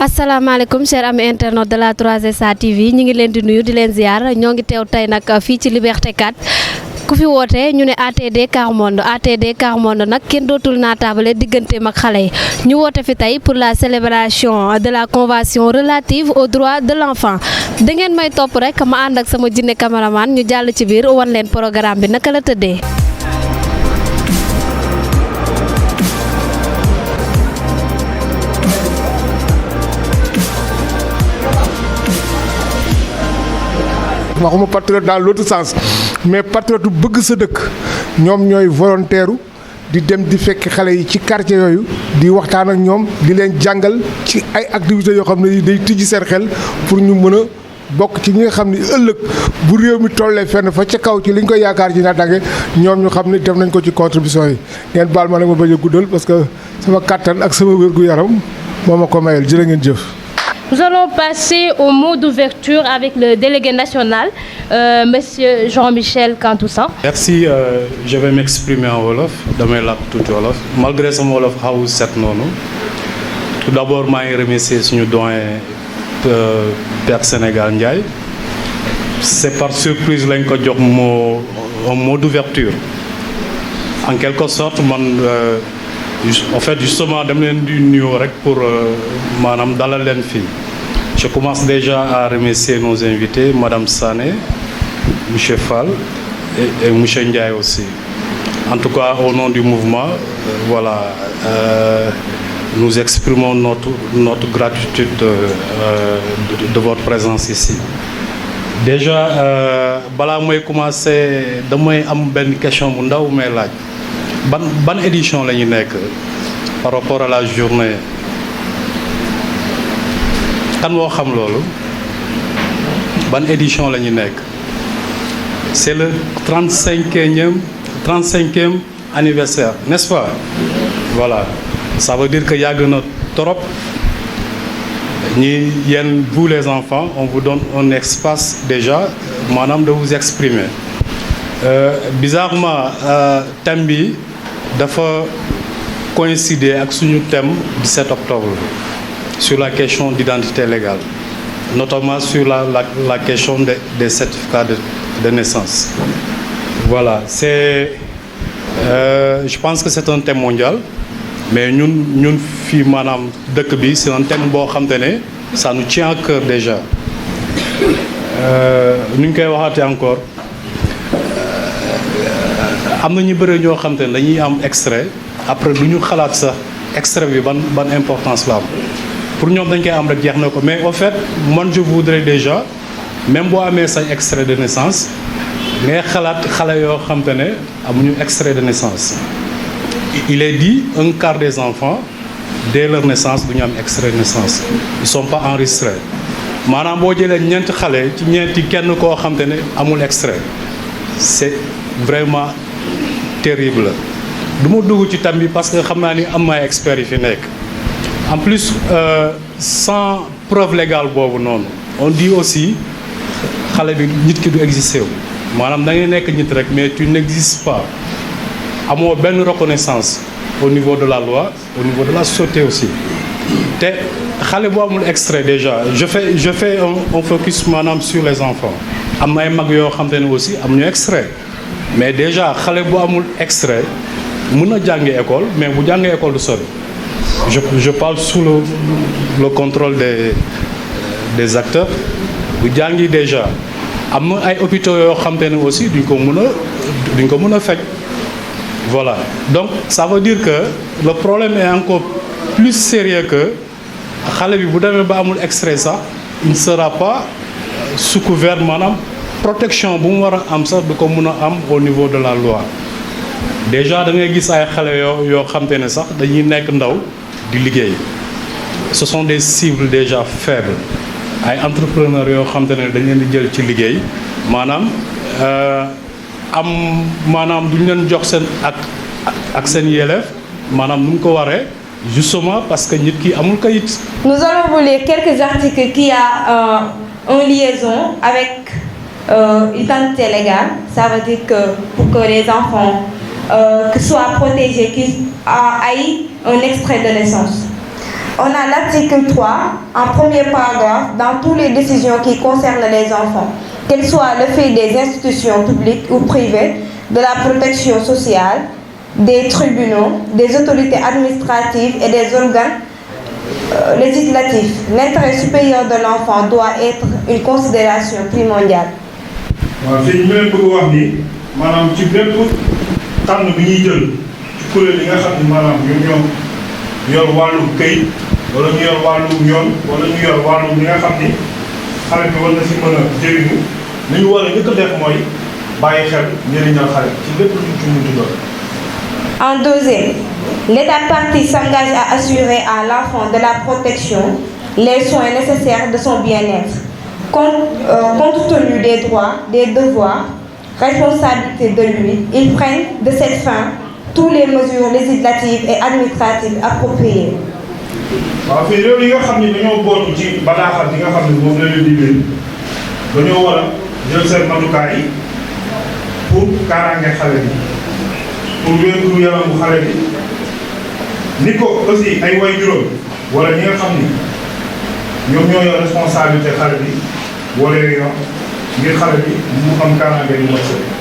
asalaamaaleykum chers amis internautes de la 3SA TV ñu ngi leen di nuyu di leen ziar ñoo ngi teew tey nag fii ci Liberté 4 ku fi woote ñu ne ATD Quart Monde nag kenn dootul naataabale digganteem ak xale yi ñu woote fi tey pour la célébration de la convention relative aux droits de l'enfant da ngeen may topp rek ma ànd ak sama jinne cameraman ñu jàll ci biir wan leen programme bi naka la tëddee. waxuma patriote dans l'autre sens mais patriote bëgg sa dëkk ñoom ñooy volontaire di dem di fekk xale yi ci quartier yooyu di waxtaan ak ñoom di leen jàngal ci ay activités yoo xam ne day tijji seen xel pour ñu mën a bokk ci ñi nga xam ne ëllëg bu réew mi tollee fenn fa ca kaw ci li ñu koy yaakaar ci naataange ñoom ñu xam ne def nañ ko ci contribution yi ngeen baal ma nag ma bañ a guddal parce que sama kàttan ak sama wér-gu-yaram moo ma ko mayel jërë ngeen jëf. Nous allons passer au mot d'ouverture avec le délégué national, Monsieur Jean-Michel Kantoussan. Merci, je vais m'exprimer en Wolof, damay làkk tuuti Wolof, malgré sama Wolof xaw set noonu. Tout d'abord maa ngi remercier suñu doyen Père Sénégal Ndiaye. C'est par surprise lañ ko jox un mot d'ouverture. En quelque sorte man en fait justement dama leen di nuyoo rek pour maanaam dalal leen fii. Je commence déjà à remercier nos invités, Madame Sané, Monsieur Fall et Monsieur Ndiaye aussi. En tout cas, au nom du mouvement, nous exprimons notre gratitude de votre présence ici. Déjà, balaa mooy commencer damay am benn question bu ndaw may laaj ban édition la ñu nekk par rapport à la journée. Kan moo xam loolu ban édition la ñu nekk c'est le 35e anniversaire n'est-ce pas voilà ça veut dire que yàgg na trop ñi yéen vous les enfants on vous donne un espace déjà maanaam de vous exprimer bizarrement thème bi dafa coïncider ak suñu thème 17 octobre sur la question d'identité légale, notamment sur la question des certificats de naissance. Voilà, je pense que c'est un thème mondial, mais ñun fii maanaam dëkk bi c'est un thème boo xam te ne ça nous tient à cœur déjà. Nu ñu koy waxaatee encore am na ñu bëri ñoo xam te ne dañuy am extrait après du ñu xalaat sax extrait bi ban importance la am. Pour ñoom dañ koy am rek jeex na ko mais au fait man je voudrais déjà même boo amee say extrait de naissance ngay xalaat xale yoo xam te ne amuñu extrait de naissance. Il est dit un quart des enfants dès leur naissance du ñu am extrait de naissance ils sont pas enregistrés maanaam boo jëlee ñeenti xale ci ñeenti kenn koo xam te ne amul extrait c'est vraiment terrible. Du ma dugg ci tam bi parce que xam naa ni am na ay experts yi fi nekk. En plus, sans preuve légale boobu noonu on dit aussi xale bi nit ki du existé wu maanaam da ngay nekk nit rek mais tu n'existes pas amoo benn reconnaissance au niveau de la loi au niveau de la société aussi te xale bu amul extrait déjà je fais un focus maanaam sur les enfants am na ay mag yoo xam te ne aussi amuñu extrait mais déjà xale bu amul extrait mën na jàngi école mais bu jàngee école du sori. Je parle sous le contrôle des acteurs bu jàngi déjà am na ay hôpitaux yoo xam te ne aussi duñ ko mën a faj voilà donc ça veut dire que le problème est encore plus sérieux que xale bi bu demee ba amul extrait sax il ne sera pas sous couvert maanaam protection bu mu war a am sax du ko mën a am au niveau de la loi déjà da ngay gis ay xale yoo xam te ne sax dañuy nekk ndaw di liggéey ce sont des cibles déjà faibles ay entrepreneurs yoo xam te ne dañ leen di jël ci liggéey maanaam duñ leen jox seen ak seen yelleef maanaam nu mu ko waree justement parce que nit ki amul kayit. Nous allons vous lire quelques articles qui a en liaison avec identité légale. Ça veut dire que pour que les enfants soient protégés, qu'ils aient un extrait de naissance. On a l'article 3, en premier paragraphe, dans toutes les décisions qui concernent les enfants, qu'elles soient le fait des institutions publiques ou privées, de la protection sociale, des tribunaux, des autorités administratives et des organes législatifs. L'intérêt supérieur de l'enfant doit être une considération primordiale. waaw fii ñu leen bëgg wax ni maanaam ci bépp tànn bi ñuy jël ci kuréel yi nga xam ne maanaam ñoom yor wàllum këyit wala ñu yor wàllum yoon wala ñu yor wàllum li nga xam ni xale bi war na si mën a jëriñu li ñu war a njëkk a def mooy bàyyi xel njëriñal xale ci lépp lu ñu ci mënti doon. En deuxième, l'État partie s'engage à assurer à l'enfant de la protection, les soins nécessaires de son bien-être, compte tenu des droits, des devoirs, responsabilités de lui. Ils prennent de cette fin toutes les mesures législatives et administratives appropriées. waaw fii réew yi nga xam ni dañoo bootu ci bataaxal bi nga xam ne moom la leen digal dañoo war a jël seen matukaay yi pour kaaraange xale bi pour wér gu yaramu xale bi ni ko aussi ay waajuram wala ñi nga xam ni ñoom ñoo yor responsabilité xale bi wala yor ngir xale bi mu am kaaraange yu mat sëkk.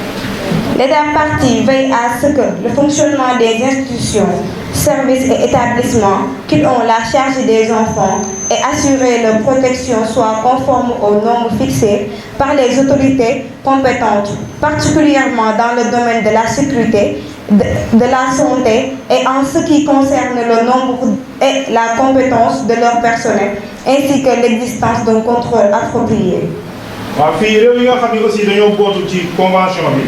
L'État partie veille à ce que le fonctionnement des institutions, services et établissements qui ont la charge des enfants et assurer leur protection soit conforme aux normes fixées par les autorités compétentes, particulièrement dans le domaine de la sécurité, de la santé et en ce qui concerne le nombre et la compétence de leur personnel, ainsi que l'existence d'un contrôle approprié. waaw fii réew yi nga xam ne aussi dañoo bootu ci convention bi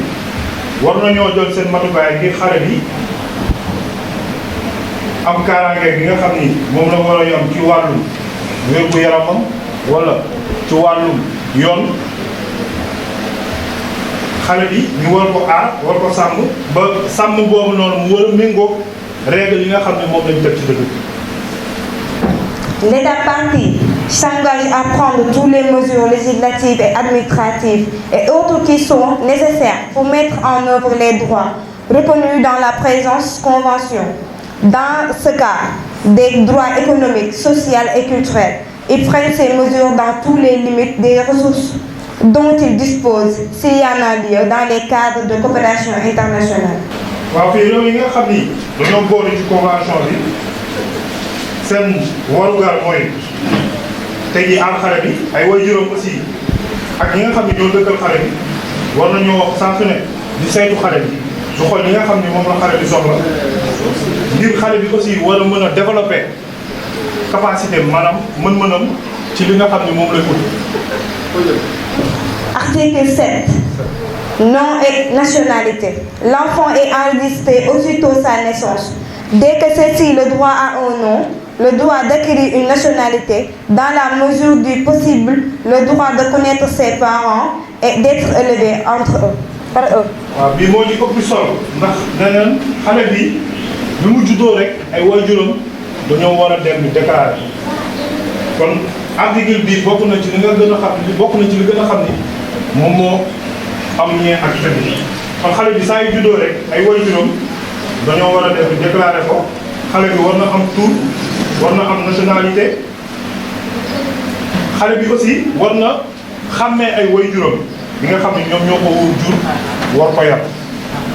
war nañoo jël seen matukaay ngir xale bi am kaaraange bi nga xam ni moom la war a yam ci wàllum wérgu yaramam wala ci wàllum yoon xale bi ñu war ko aar war ko sàmm ba sàmm boobu noonu mu war a méngóog règle yi nga xam ne moom lañ teg ci dëkk bi. L'État partie s'engage à prendre toutes les mesures législatives et administratives et autres qui sont nécessaires pour mettre en œuvre les droits reconnus dans la présente convention. Dans ce cas, des droits économiques, sociaux et culturels, ils prennent ces mesures dans toutes les limites des ressources dont ils disposent, s'il y en a lieu, dans les cadres de coopération internationale. waaw fii réew yi nga xam ni dañoo boole ci convention bi seen warugar mooy tey jii aar xale bi ay waajuram aussi ak ñi nga xam ne ñoo dëkkal xale bi war nañoo wax saa su ne di saytu xale bi su xool ñi nga xam ne moom la xale bi soxla ngir xale bi aussi war a mën a développer capacité maanaam mën-mënam ci li nga xam ne moom lay ut. Article 7. Nom et nationalité. L'enfant est enregistré aussitôt sa naissance. Dès que celle-ci le droit à un nom, le droit d'acquérir une nationalité, dans la mesure du possible, le droit de connaître ses parents et d'être élevé par eux. waaw bii moo ci ëpp solo ndax neneen xale bi bi mu juddoo rek ay waajuram dañoo war a dem di déclarer kon article bi bokk na ci li nga gën a xam bokk na ci li gën a xam ni moom moo am ñee ak tamit kon xale bi saa yu juddoo rek ay waajuram dañoo war a def di déclarer ko xale bi war na am tur war na am nationalité xale bi aussi war na xàmmee ay waajuram bi nga xam ne ñoom ñoo ko jur war ko yar.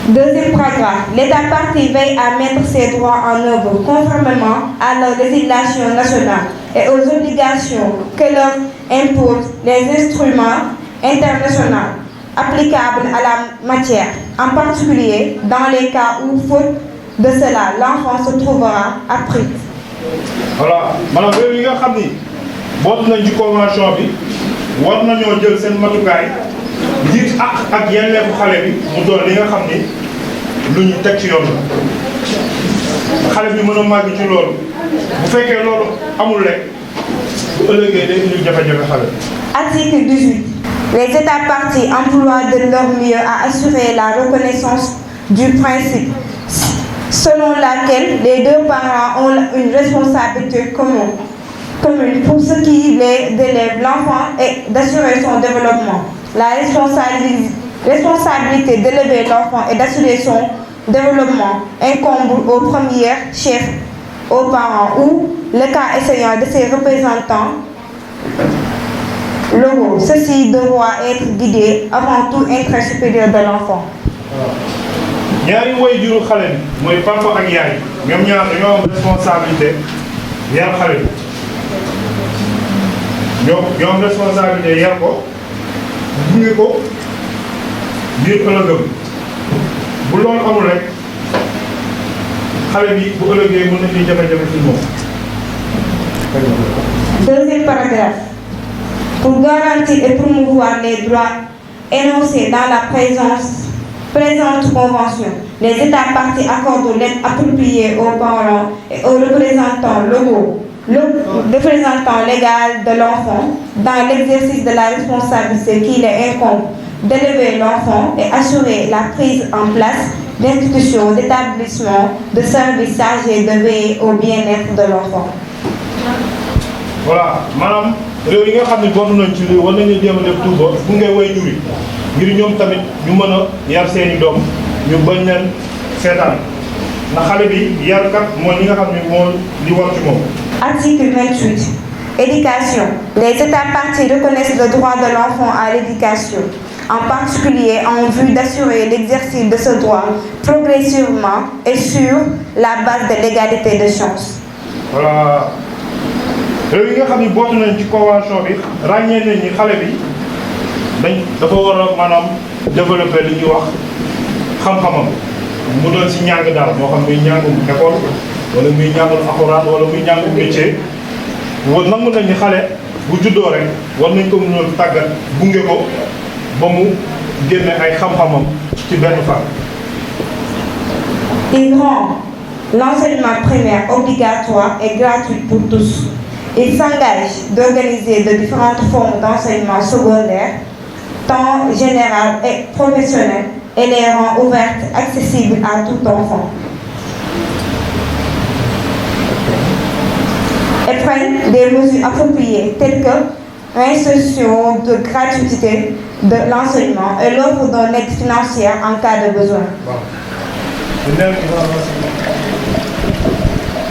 Deuxième paragraphe. L'État partie veille à mettre ses droits en œuvre conformément à la législation nationale et aux obligations que leur imposent les instruments internationaux applicables à la matière, en particulier dans les cas où, faute de cela, l'enfant se trouvera appris. voilà maanaam réew yi nga xam ni boot nañ ci convention bi war nañoo jël seen matukaay ngir ak yelleefu xale bi mu doon li nga xam ni lu ñu teg ci yoon la xale bi mën a màgg ci loolu bu fekkee loolu amul rek bu ëllëgee day indi jafe-jafe xale bi. Article 18. Les États parties emploient de leur mieux à assurer la reconnaissance du principe selon laquelle les deux parents ont une responsabilité commune pour ce qui les élève l'enfant et d'assurer son développement. La responsabilité d'élever l'enfant et d'assurer son développement incombe au premier chef aux parents ou, le cas échéant, de ses représentants légaux. Ceci doit être guidé avant tout intérêt supérieur de l'enfant. ñaari waajuru xale bi mooy papa ak yaay ñoom ñaar dañoo am responsabilité yar xale bi ñoo am responsabilité yar ko gunge ko ngir ëllëgam bu loolu amul rek xale bi bu ëllëgee mën na fi jafe-jafe ci moom. Deuxième paragraphe. Pour garantir et promouvoir les droits énoncés dans la présente convention, les États parties accordent l'aide appropriée aux parents et aux représentants légaux, le représentant légal de l'enfant, dans l'exercice de la responsabilité qui leur incombe d'élever l'enfant et assurer la prise en place d'institutions, d'établissements, de services chargés de veiller au bien-être de l'enfant. Voilà, madame, réew yi nga xam ne boobu nañ ci war nañu jéem a def tout ba bu ngay way juri ngir ñoom tamit ñu mën a yar seeni doom ñu bañ leen seetaan ndax xale bi yarkat mooy ñi nga xam ne moo li war ci moom. Article 28. Éducation. Les États parties reconnaissent le droit de l'enfant à l'éducation, en particulier en vue d'assurer l'exercice de ce droit progressivement et sur la base de l'égalité de chance. Voilà. réew yi nga xam ne bootu nañ ci convention bi ràññee nañ ni xale bi dafa war a maanaam développer li ñuy wax xam-xamam mu doon si njàng daal moo xam muy njàngum école wala muy njàngum alxuraan wala muy njàngum métier nangu nañ ni xale bu juddoo rek war nañ ko mën a tàggat gunge ko ba mu génne ay xam-xamam ci benn fan. Il rend l'enseignement primaire obligatoire et gratuit pour tous. Il s'engage d'organiser de différentes formes d'enseignement secondaire, tant général et professionnel, et les rend ouvertes, accessibles à tout enfant. Et prennent des mesures appropriées telles que l'institution de gratuité de l'enseignement et l'offre d'une aide financière en cas de besoin.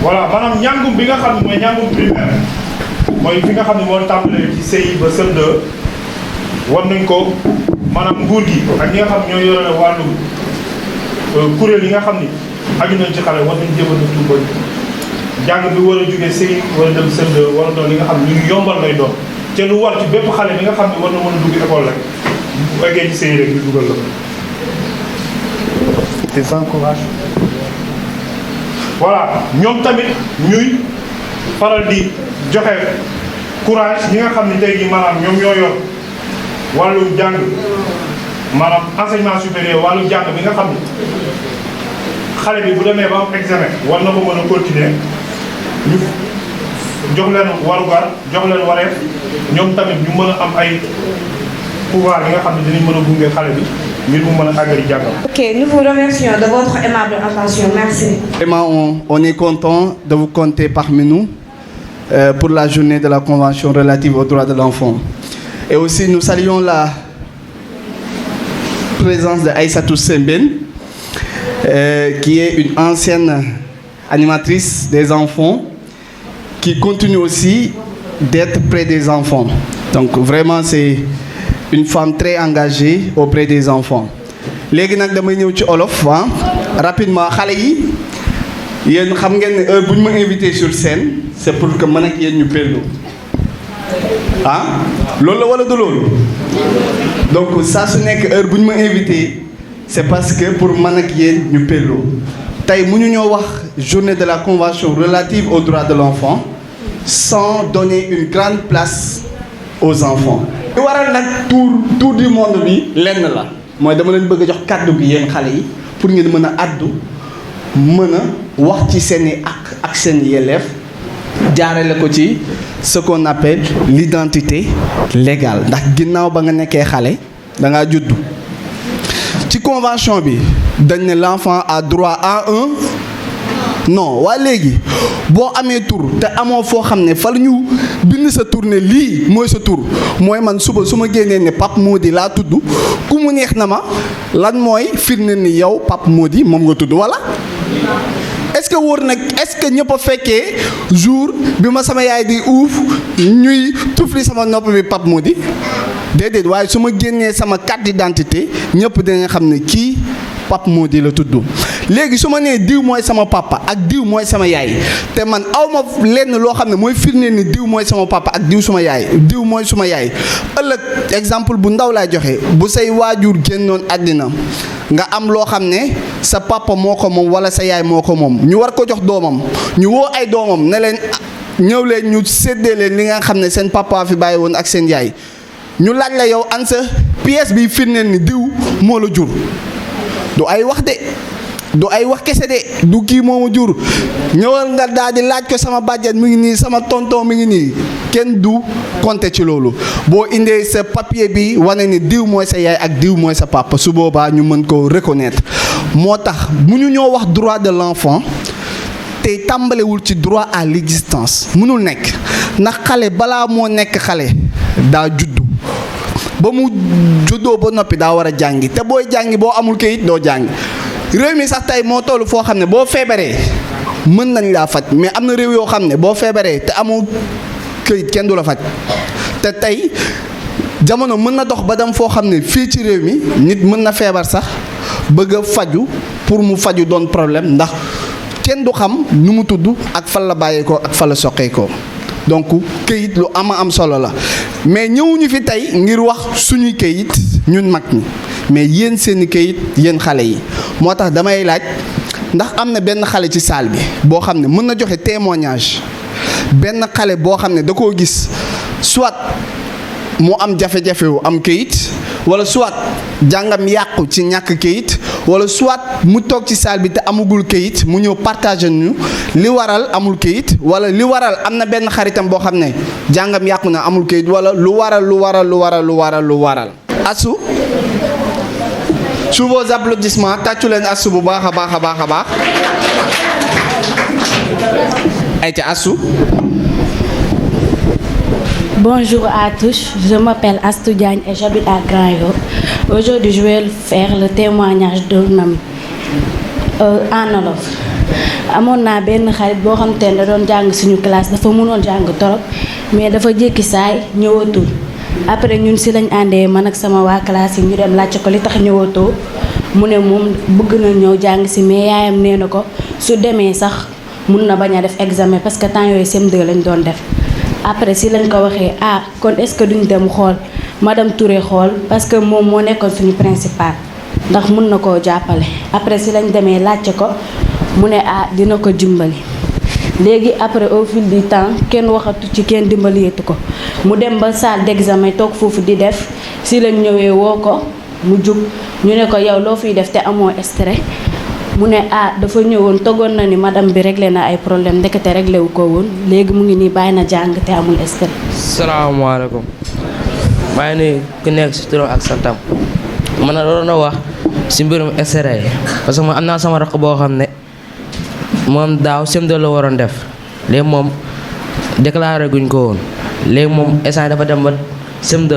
Voilà, maanaam njàngum bi nga xam ne mooy njàngum primaire mooy fi nga xam ne moo tàmbalee ci CI ba CM2 war nañ ko maanaam nguur gi ak ñi nga xam ñoo yore wàllu kuréel yi nga xam ni aju nañ ci xale war nañ jéem a def tuuba jàng bi war a jógee CI war a dem CM2 war a doon li nga xam ne ñu yombal lay doon te lu war ci bépp xale bi nga xam ne war na mën a dugg école rek bu eggee ci CI rek ñu dugal la te sans courage. Voilà ñoom tamit ñuy faral di joxe courage ñi nga xam ne tey jii maanaam ñoom ñoo yor wàllu jàng maanaam enseignement supérieur wàllu jàng bi nga xam ne xale bi bu demee ba am examen war na ko mën a continuer ñu jox leen warugar jox leen wareef ñoom tamit ñu mën a am ay pouvoir yi nga xam ne dinañ mën a gunge xale bi ngir mu mën a àggali jàngam. Ok, nous vous remercions de votre aimable attention. Merci. Vraiment, on est content de vous compter parmi nous pour la journée de la Convention relative aux droits de l'enfant. Et aussi, nous saluons la présence de Aïssatou Sembène, qui est une ancienne animatrice des enfants, qui continue aussi d'être près des enfants. Donc vraiment, c'est une femme très engagée auprès des enfants. léegi nag damay ñëw ci olof rapidement xale yi yéen xam ngeen ne heure bu ñu ma invité sur scène c'est pour que man ak yéen ñu pellu loolu la wala du loolu donc saa su nekk heure bu ñu ma invité c'est parce que pour man ak yéen ñu pellu tey mënu ñoo wax journée de la convention relative aux droits de l'enfant sans donner une grande place aux enfants. li waral nag tour du monde bi lenn la mooy dama leen bëgg a jox kàddu gi yéen xale yi pour ngeen mën a àddu mën a wax ci seeni ak seen yelleef jaarale ko ci ce qu'on appelle l'identité légale ndax ginnaaw ba nga nekkee xale da ngaa juddu ci convention bi dañ ne l'enfant a droit à un non waa léegi boo amee tur te amoo foo xam ne fa la ñu bind sa tur ne lii mooy sa tur mooy man suba su ma génnee ne Pape Mody laa tudd ku mu neex na ma lan mooy firnde ni yow Pape Mody moom nga tudd walla est-ce que wóor nag est-ce que ñëpp a fekkee jour bi ma sama yaay di uuf ñuy tufli sama nopp bi Pape Mody déedéet waaye su ma génnee sama carte d'identité ñëpp dinañ xam ne kii Pape Mody la tudd. léegi su ma nee diw mooy sama papa ak diw mooy sama yaay te man awma lenn loo xam ne mooy firnde ni diw mooy sama papa ak diw suma yaay diw mooy suma yaay ëllëg exemple bu ndaw laay joxe bu say waajur génnoon àddina nga am loo xam ne sa papa moo ko moom wala sa yaay moo ko moom ñu war ko jox doomam ñu woo ay doomam ne leen ñëw leen ñu séddee leen li nga xam ne seen papa fi bàyyi woon ak seen yaay ñu laaj la yow an sa pièce bi firndeel ni diw moo la jur du ay wax de du ay wax kese de du kii moomu jur ñëwal nga daal di laaj ko sama bàjjen mi ngi nii sama tonton mi ngi nii kenn du compter ci loolu boo indee sa papier bi wane ni diw mooy sa yaay ak diw mooy sa papa su boobaa ñu mën ko reconnaître moo tax mu ñu ñoo wax droit de l'enfant te tàmbalewul ci droit à l'existence mënul nekk ndax xale balaa moo nekk xale daa juddu ba mu juddoo ba noppi daa war a jàngi te booy jàngi boo amul kayit doo jàngi réew mi sax tey moo toll foo xam ne boo feebaree mën nañ laa faj mais am na réew yoo xam ne boo feebaree te amul këyit kenn du la faj te tey jamono mën na dox ba dem foo xam ne fii ci réew mi nit mën na feebar sax bëgg a faju pour mu faju doon problème ndax kenn du xam nu mu tudd ak fan la bàyyeekoo ak fan la soqeekoo donc këyit lu am solo la mais ñëwuñu fi tey ngir wax suñuy këyit ñun mag ñi mais yéen seeni këyit yéen xale yi moo tax damay laaj ndax am na benn xale ci salle bi boo xam ne mën na joxe témoignage benn xale boo xam ne da koo gis soit mu am jafe-jafe wu am këyit wala soit jàngam yàqu ci ñàkk këyit wala soit mu toog ci salle bi te amagul këyit mu ñëw partager ñu li waral amul këyit wala li waral am na benn xaritam boo xam ne jàngam yàqu na amul këyit wala lu waral Astou sous vos applaudissements tàccu leen Astou bu baax a baax ayca Astou. Bonjour à tous, je m'appelle Astou Diagne et j'habite à Grand Yoff. Aujourd'hui, je vais faire le témoignage d'un ami en wolof. Amoon naa benn xarit boo xam te ne da doon jàng suñu classe dafa mënoon jàng torop mais dafa jékki saay ñëwatul après ñun si lañ àndee man ak sama waa classe yi ñu dem laajte ko li tax ñëwatoo mu ne moom bëgg na ñëw jàng si mais yaayam nee na ko su demee sax mun na bañ a def examen parce que temps yooyu CM2 lañ doon def. après si lañ ko waxee kon est-ce que duñ dem xool madame Touré xool parce que moom moo nekkoon suñu principal ndax mun na koo jàppale après si lañ demee laajte ko mu ne dina ko dimbali. léegi après au fil du temps kenn waxatu ci kenn dimbaliyeetu ko mu dem ba salle d'examen toog foofu di def si lañ ñëwee woo ko mu jug ñu ne ko yow loo fiy def te amoo extrait mu ne dafa ñëwoon toggoon na ni madame bi réglé na ay problème ndekete réglé wu ko woon léegi mu ngi nii bàyyi na jàng te amul extrait. salaamaaleykum maa ngi nuyu ku nekk si turam ak santam man na doon na wax si mbirum extrait yi parce que man am naa sama rakk boo xam ne moom daaw CM2 la waroon def léegi moom déclaré guñ ko woon léegi moom instant dafa dem ba CM2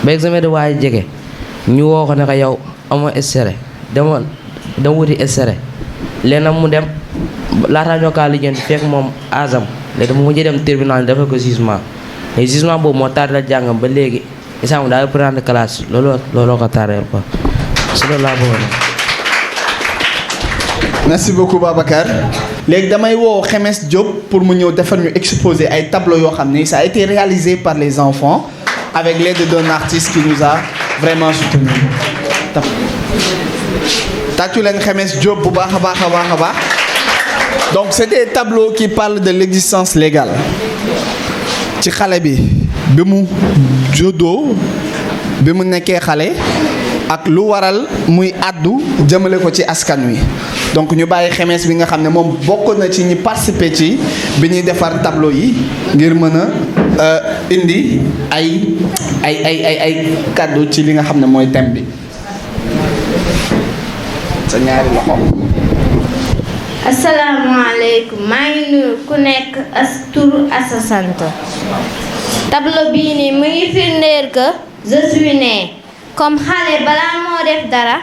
ba examen de waaye jege ñu woo ko ne ko yow amoo extrait dama wuti extrait léegi nag mu dem laataa ñoo kaa lijjanti fekk moom asam léegi mu mujjee dem tribunal dafa ko jugement léegi jugement boobu moo tardé jàngam ba léegi instant mu daal prendre classe looloo ko tardé quoi si loolu laa bëggoon. Merci beaucoup Babacar léegi damay woo Xemes Diop pour mu ñëw defar ñu exposer ay tableaux yoo xam ne ça a été réalisé par les enfants avec l'aide d'un artiste qui nous a vraiment soutenu. tàccu leen Xemes Diop bu baax a baax. Donc c'est des tableaux qui parlent de l'existence légale ci xale bi mu juddoo bi mu nekkee xale ak lu waral muy àddu jëmale ko ci askan wi donc ñu bàyyi Xemes bi nga xam ne moom bokk na ci ñi participer ci bi ñuy defar tableau yi ngir mën a indi ay kàddu ci li nga xam ne mooy thème bi sa ñaari loxo. asalaamaaleykum maa ngi nuyu ku nekk tur asa sant tableau bii nii mu ngi firndeel que je suis né comme xale balaa moo def dara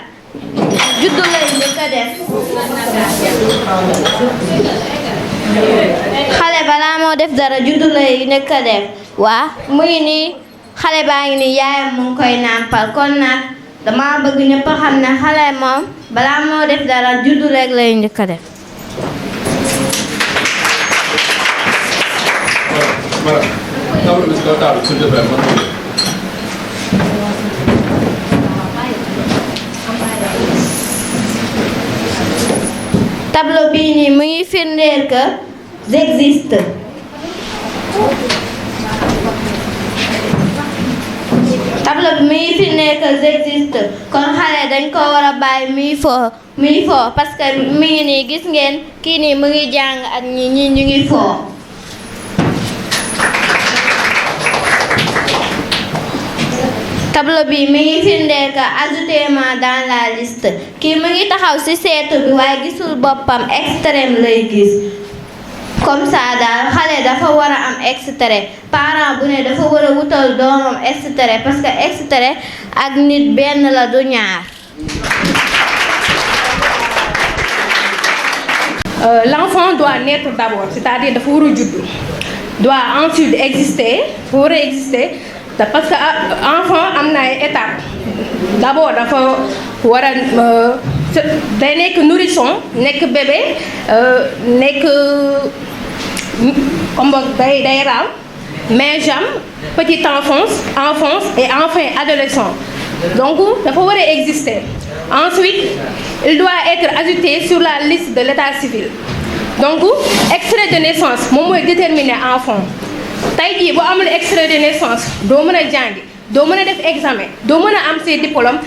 juddu lay njëkk a def xale balaa moo def dara juddu lay njëkk a def waa mu ngi nii xale baa ngi nii yaayam mu ngi koy nàmpal kon nag dama bëgg ñëpp xam ne xale moom balaa moo def dara juddu rek lay njëkk a def. tableau bii nii mu ngi firndeel que j'existe. tableau bi mu ngi firndeel que j'existe kon xale dañ ko war a bàyyi muy fo parce que mi ngi nii gis ngeen kii nii mu ngi jàng ak ñi ñu ngi fo. tableau bi mi ngi firndeel que ajoutez-moi dans la liste kii mu ngi taxaw ci seetu bi waaye gisul boppam extrême lay gis comme ça daal xale dafa war a am extrait parent bu ne dafa war a wutal doomam extrait parce que extrait ak nit benn la du ñaar. L'enfant doit naître d'abord, c'est-à-dire dafa war a judd doit ensuite exister dafa war a exister parce que enfant am na ay étapes d'abord dafa war a day nekk nourrisson nekk bébé nekk comme day raam mais jam petite enfance et enfin adolescent donc dafa war a exister. Ensuite, il doit être ajouté sur la liste de l'état civil. Donc, extrait de naissance moom mooy déterminer enfant tey jii bu amul extrait de naissance doo mën a jàngi doo mën a def examen doo mën a am ses diplômes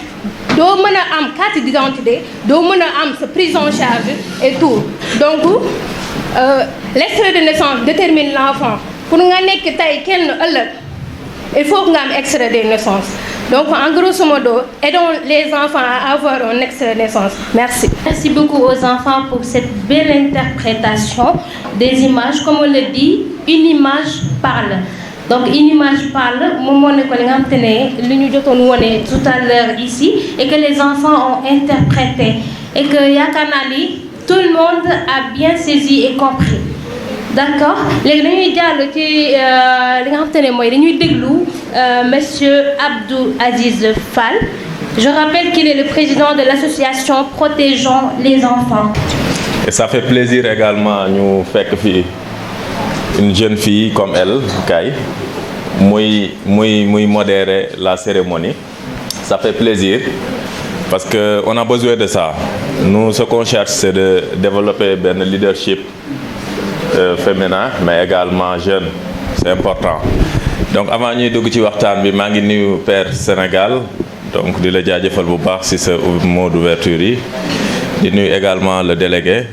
doo mën a am carte d'identité doo mën a am sa prise en charge et tout donc l'extrait de naissance détermine l'enfant pour nga nekk tey kenn ëllëg il faut que nga am extrait de naissance. Donc, en grosso modo, aidons les enfants à avoir un extrait de naissance. Merci. Merci beaucoup aux enfants pour cette belle interprétation des images. Comme on le dit, une image parle. Donc, une image parle. Tout à l'heure ici, et que les enfants ont interprété. Et que Yakanali, tout le monde a bien saisi et compris. D'accord. Monsieur Abdou Aziz Fall. Je rappelle qu'il est le président de l'association Protégeons les enfants. Et ça fait plaisir également nous faire une jeune fille comme elle, Kay, muy modérer la cérémonie. Ça fait plaisir parce qu'on a besoin de ça. Nous, ce qu'on cherche, c'est de développer un leadership féminin, mais également jeune. C'est important. Donc avant ñuy dugg ci waxtaan bi maa ngi nuyu Père Sénégal donc di la jaajëfal bu baax ci sa mot d'ouverture yi di nuyu également le délégué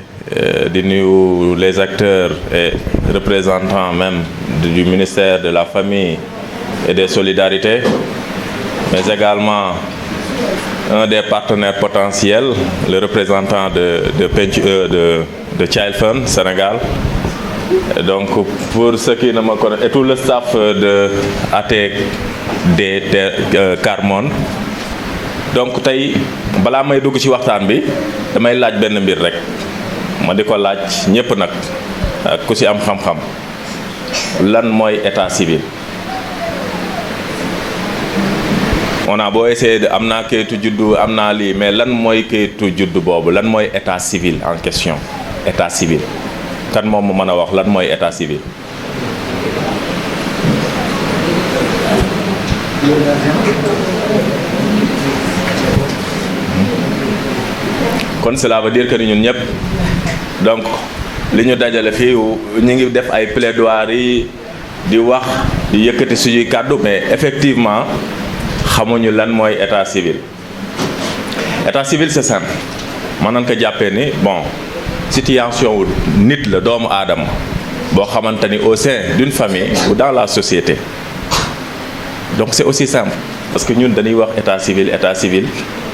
di nuyu les acteurs et représentants même du ministère de la famille et des solidarités mais également un des partenaires potentiels le représentant de Child Fund Sénégal. Donc pour ceux qui ne me connaissent et tout le staff de ATD Carmonde donc tey balaa may dugg ci waxtaan bi damay laaj benn mbir rek ma di ko laaj ñépp nag ku ci am xam-xam lan mooy état civil. On a beau essayer de am naa kayitu juddu am naa lii mais lan mooy kayitu juddu boobu lan mooy état civil en question état civil. kan moom mu mën a wax lan mooy état civil. kon cela veut dire que ni ñun ñëpp donc li ñu dajale fii ñu ngi def ay plaidoiries di wax di yëkkati suñuy kàddu mais effectivement xamuñu lan mooy état civil. État civil c'est simple mën nañ ko jàppee ni bon. situation wu nit la doomu aadama boo xamante ni au sein d'une famille ou dans la société donc c'est aussi simple parce que ñun dañuy wax état civil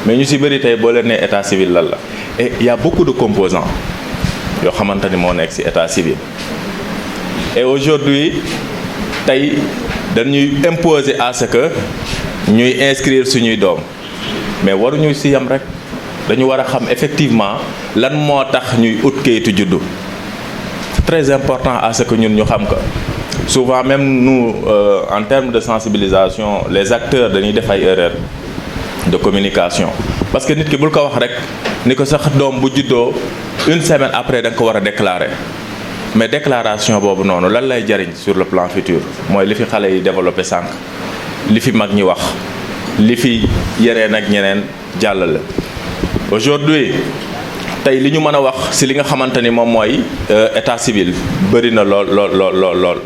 mais ñu ci bëri tey boo leen nee état civil lan la et il y a beaucoup de composants yoo xamante ni moo nekk ci état civil et aujourd'hui tey dañuy imposer à ce que ñuy inscrire suñuy doom mais waruñu ci yam rek dañu war a xam effectivement lan moo tax ñuy ut kayitu juddu. C'est très important à ce que ñun ñu xam ko souvent même nous en termes de sensibilisation les acteurs dañuy def ay erreurs de communication parce que nit ki bul ko wax rek ni ko sax doom bu juddoo une semaine après da nga ko war a déclarer mais déclaration boobu noonu lan lay jariñ sur le plan futur mooy li fi xale yi développé sànq li fi mag ñi wax li fi yeneen ak ñeneen jàllale. Aujourd'hui tey li ñu mën a wax ci li nga xamante ni moom mooy état civil bëri na lool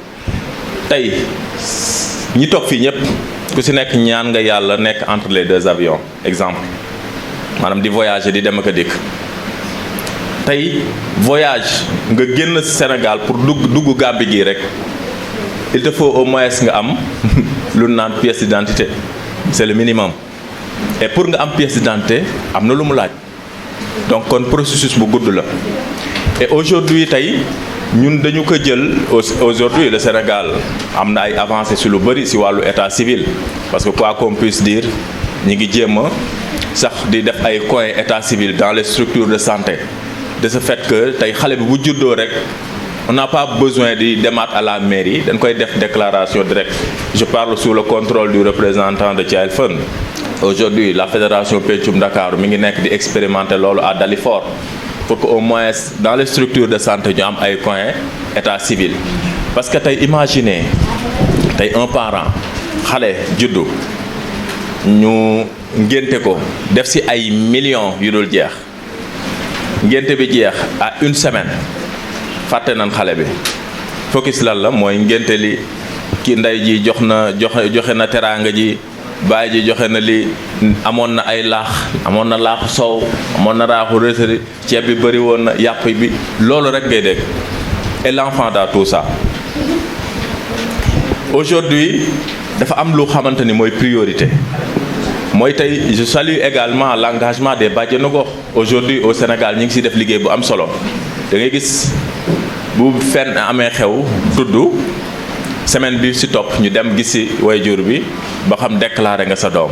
tey ñi toog fii ñëpp ku ci nekk ñaan nga yàlla nekk entre les deux avions exemple maanaam di voyager di dem ak a dikk tey voyage nga génn Sénégal pour dugg Gambie gii rek il te faut au moins nga am lu naan pièce d'identité c'est le minimum et pour nga am pièce d'identité am na lu mu laaj donc kon processus bu gudd la et aujourd'hui tey ñun dañu ko jël aujourd'hui le Sénégal am na ay avancées ci lu bari ci wàllu état civil parce que quoi qu'on puisse dire ñi ngi jéem a sax di def ay coins état civil dans les structures de santé de ce fait que tey xale bi bu juddoo rek on n'a pas besoin di demaat à la mairie dañ koy def déclaration directe je parle sous le contrôle du représentant de Child Fund. Aujourd'hui la fédération Pencum Dakar mi ngi nekk di expérimenter loolu à Dalifort pour que au moins dans les structures de santé ñu am ay coins état civil parce que tey imaginez tey un parent xale juddu ñu ngénte ko def ci ay millions yu dul jeex ngénte bi jeex à une semaine fàtte nañ xale bi focus lan la mooy ngénte li ki ndey ji joxe na teraanga ji baay ji joxe na li amoon na ay laax amoon na laaxu sow amoon na raaxu rësëri ceeb bi bëri woon na yàpp bi loolu rek ngay dégg et l'enfant dans tout ça aujourd'hui dafa am lu xamante ni mooy priorité mooy tey je salue également l'engagement des bàjjenu gox aujourd'hui au Sénégal ñi ngi ciy def liggéey bu am solo da ngay gis bu fenn amee xew tudd semaine bi ci topp ñu dem gis ci waajur bi ba xam déclarer nga sa doom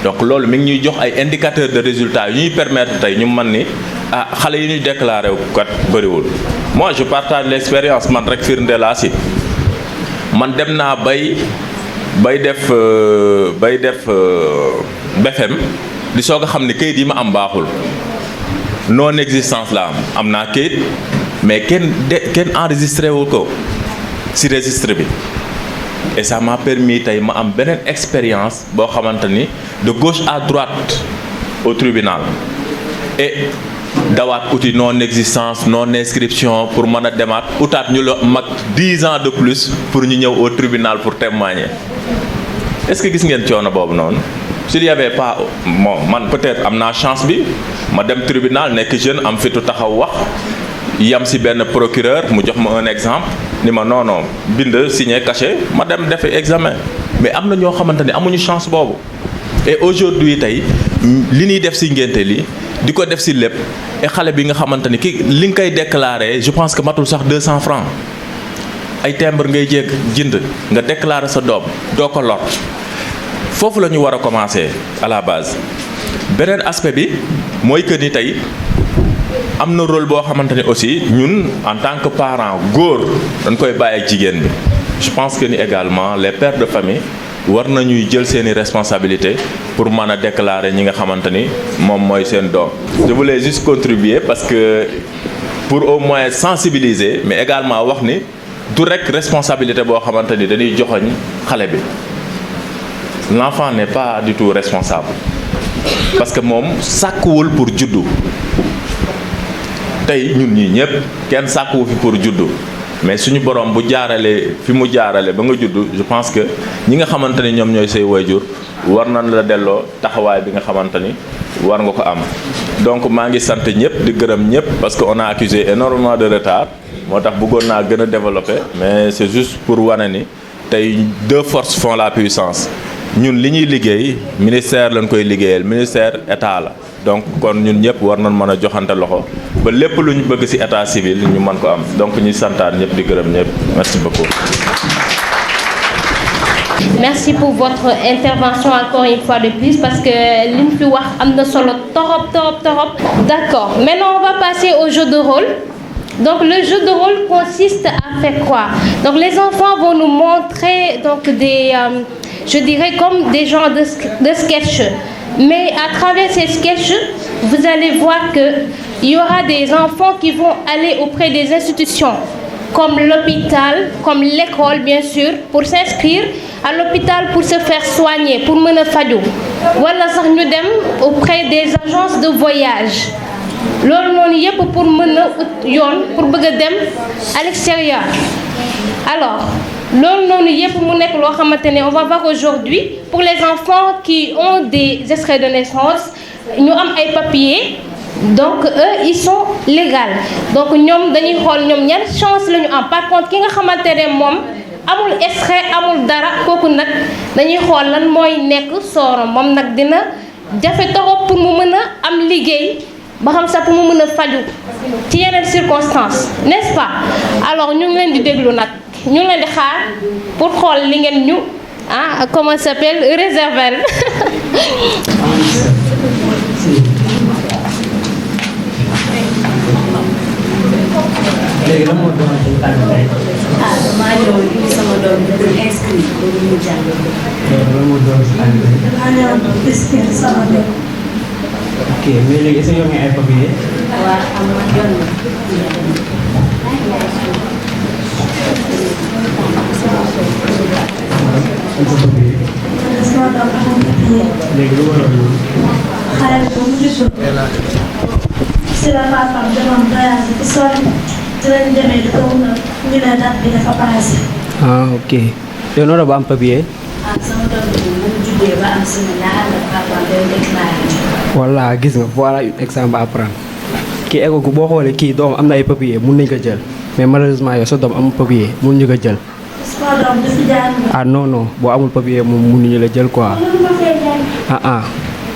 donc loolu mi ngi ñuy jox ay indicateurs de résultats yu ñuy permettre tey ñu mën ni ah xale yi ñuy déclarer kat bëriwul. moi je partage l'expérience man rek firnde laa ci man dem naa bay def BFM di soog a xam ni kayit yi ma am baaxul non existence la am naa kayit mais kenn enregistré wul ko ci registre bi et ça m'a permis tey ma am beneen expérience boo xamante ni de gauche à droite au tribunal et dawaat outil non existence non inscription pour mën a demaat utaat ñu la mag 10 ans de plus pour ñu ñëw au tribunal pour témoigner est-ce que gis ngeen coono boobu noonu s'il y avait pas bon man peut-être am naa chance bi ma dem tribunal nekk jeune am fitu taxaw wax yam ci benn procureur mu jox ma un exemple ni ma non bind signé caché ma dem defi examen mais am na ñoo xamante ni amuñu chance boobu et aujourd'hui tey li ñuy def ci ngénte li di ko def ci lépp et xale bi nga xamante ni li nga koy déclarer je pense que matul sax 200 francs ay timbre ngay jënd nga déclarer sa doom doo ko lor foofu la ñu war a commencer à la base beneen aspect bi mooy que ni tey am na rôle boo xamante ni aussi ñun en tant que parent góor dañ koy bàyyi ak jigéen bi je pense que ni également les pères de famille war nañuy jël seeni responsabilités pour mën a déclarer ñi nga xamante ni moom mooy seen doom. je voulais juste contribuer parce que pour au moins sensibiliser mais également wax ni du rek responsabilité boo xamante ni dañuy joxoñ xale bi l'enfant n'est pas du tout responsable parce que moom sàkkuwul pour juddu. tey ñun ñii ñëpp kenn sàkkuwu fi pour juddu mais suñu borom bu jaaralee fi mu jaarale ba nga juddu je pense que ñi nga xamante ni ñoom ñooy say waajur war nañ la delloo taxawaay bi nga xamante ni war nga ko am. donc maa ngi sant ñëpp di gërëm ñëpp parce que on a accusé énormément de retard moo tax bëggoon naa gën a développer mais c'est juste pour wane ni tey deux forces font la puissance ñun li ñuy liggéey ministère lañ koy liggéeyal ministère état la. donc kon ñun ñëpp war nañ mën a joxante loxo ba lépp lu ñu bëgg ci état civil ñu mën ko am donc ñuy santaan ñëpp di gërëm ñëpp merci beaucoup. Merci pour votre intervention encore une fois de plus parce que liñ fi wax am na solo torop. D'accord. Maintenant, on va passer au jeu de rôle. Donc le jeu de rôle consiste à faire quoi? Donc les enfants vont nous montrer donc des, je dirais comme des genres de sketchs. Mais à travers ces sketchs, vous allez voir qu'il y aura des enfants qui vont aller auprès des institutions, comme l'hôpital, comme l'école bien sûr, pour s'inscrire à l'hôpital pour se faire soigner, pour mën a faju. Wala sax ñu dem auprès des agences de voyage. Loolu noonu yépp pour mën a ut yoon pour bëgg a dem à l'extérieur. Alors, loolu noonu yépp mu nekk loo xamante ne on va voir aujourd'hui pour les enfants qui ont des extraits de naissance, ñu am ay papiers. Donc eux ils sont légaux. Donc ñoom dañuy xool ñoom ñaar chance la ñu am. Par contre ki nga xamante ne moom amul extrait amul dara kooku nag dañuy xool lan mooy nekk sooram moom nag dina jafe torop pour mu mën a am liggéey ba xam sax pour mu mën a faju ci yeneen circonstances, n'est-ce pas? Alors ñu ngi leen di déglu nag ñu ngi leen di xaar pour xool li ngeen ñu comment ça s'appelle réserver. léegi lan moo doon ci tànn tey. damaa ñëw indi sama doom bi dafa inscrit pour ñu jàng. lan moo doon ci tànn tey. damaa ñëw inscrit sama doom. ok mais léegi est-ce que yor nga ay papier. waaw am na yoon na. sama doom amul papier. léegi lu waroon loolu. xale bi ba mu gisul. si la papaam demoon voyage bi sori dinañ demee di ko mun a ñu ne date bi dafa passé. ok yow noo ba am papier. sama doom bi mu jugee ba am si ñaar la papaam day déclaré. voilà gis nga voilà une exemple à prendre kii ego boo xoolee kii doom am na ay papier mun nañ ko jël mais malheureusement yow sa doom amul papier mun ñu ko jël. sama doom dafa jàng. non boo amul papier moom mënuñu la jël quoi.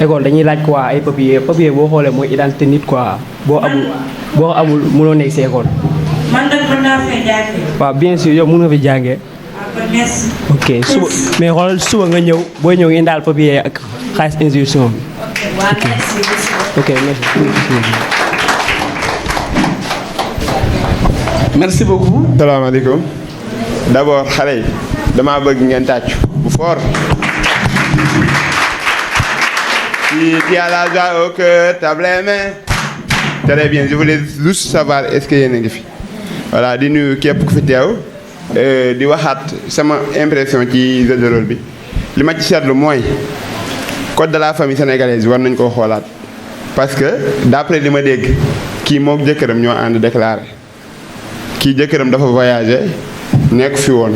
école dañuy laaj quoi ay papier boo xoolee mooy identité nit quoi boo amul mënoo nekk si école. man nag mën naa fay jàngee. waaw bien sûr yow mën nga fi jàngee. merci. ok suba mais xoolal suba nga ñëw booy ñëw indaal papier ak xaalis institution bi. waaw merci. ok merci. merci beaucoup. salaamaaleykum. d'abord xale yi damaa bëgg ngeen tàccu bu fort. Tu as la joie au cœur, tape les mains. Très bien, je voulais juste savoir est-ce que yéen a ngi fi. Voilà di nuyu képp ku fi teew di waxaat sama impression ci jeu de rôle bi li ma ci seetlu mooy code de la famille sénégalaise war nañ koo xoolaat parce que d'après li ma dégg kii mook jëkkëram ñoo ànd déclaré kii jëkkëram dafa voyagé nekk fi woon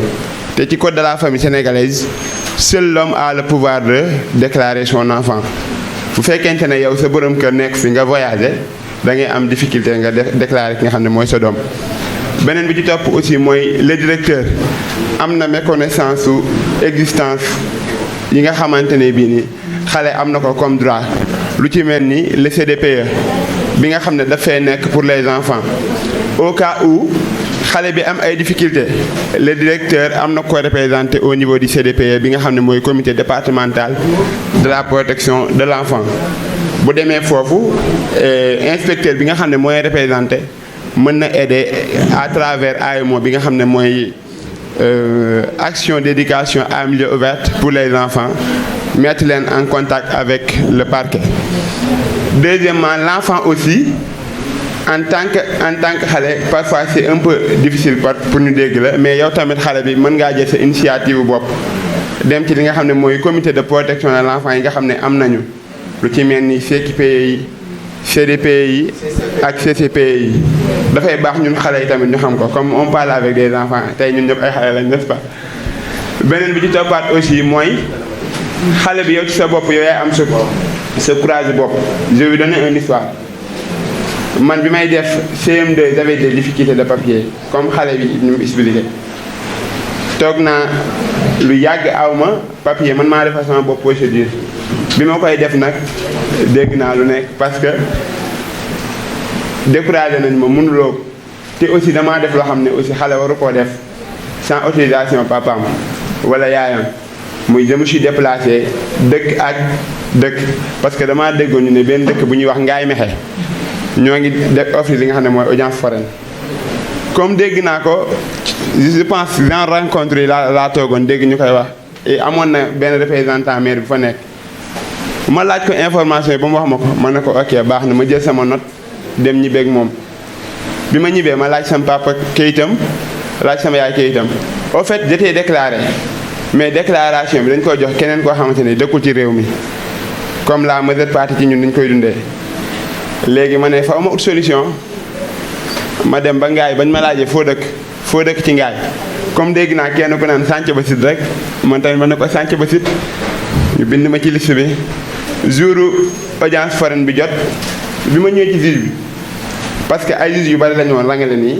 te ci code de la famille sénégalaise seul l'homme a le pouvoir de déclarer son enfant. bu fekkente ne yow sa borom kër nekk fi nga voyagé da ngay am difficulté nga déclarer ki nga xam ne mooy sa doom beneen bi ci topp aussi mooy le directeur am na méconnaissance su existence yi nga xamante ne bii ni xale am na ko comme droit lu ci mel ni le CDPE bi nga xam ne dafay nekk pour les enfants au cas où xale bi am ay difficulté le directeur am na ko représenté au niveau du CDPE bi nga xam ne mooy comité départemental de la protection de l'enfant bu demee foofu inspecteur bi nga xam ne mooy représenté mën na aider à travers AEMO bi nga xam ne mooy action d'éducation à milieu ouvert pour les enfants mettre leen en contact avec le parquet. Deuxièmement, l'enfant aussi en tant que xale parfois c'est un peu difficile pour ñu dégg la mais yow tamit xale bi mën ngaa jël sa initiative bopp dem ci li nga xam ne mooy comité de protection de l'enfant yi nga xam ne am nañu lu ci mel ni CQPE yi CDPE yi ak CCPE yi dafay baax ñun xale yi tamit ñu xam ko comme on parle avec des enfants tey ñun ñëpp ay xale lañ n'est-ce pas. beneen bi ci toppaat aussi mooy xale bi yow ci sa bopp yow yaay am sa courage bopp. Je vais vous donner une histoire. Man bi may def CM2 j'avais des difficultés de papier comme xale bi ñu mu expliqué toog naa lu yàgg aw ma papier man maa defal sama bopp procédure bi ma koy def nag dégg naa lu nekk parce que découragé nañ ma mënuloo te aussi damaa def loo xam ne aussi xale waru koo def sans autorisation papaam wala yaayam je me suis déplacé dëkk ak dëkk parce que damaa déggoon ñu ne benn dëkk bu ñuy wax Ngaay Mexe ñoo ngi def offrir li nga xam ne mooy audience foraine comme dégg naa ko je pense dans rencontre yi laa toogoon dégg ñu koy wax et amoon na benn représentant maire bu fa nekk ma laaj ko information yi ba mu wax ma ko ma ne ko ok baax na ma jël sama note dem ñibbeeg moom bi ma ñibbee ma laaj sama papa kayitam laaj sama yaay kayitam au fait j'étais déclaré mais déclaration bi dañ koy jox keneen koo xamante ne dëkkul ci réew mi comme la majeure partie ci ñun dañ koy dundee léegi ma ne fa ma ut solution ma dem ba ngaay bañ ma laajee foo dëkk ci ngaay comme dégg naa kenn ku naan sànc ba sit rek man tamit ma ne ko sànc ba sit ñu bind ma ci liste bi jouru audience foraine bi jot bi ma ñëwee ci juge bi parce que ay juge yu bari lañu woon rangale nii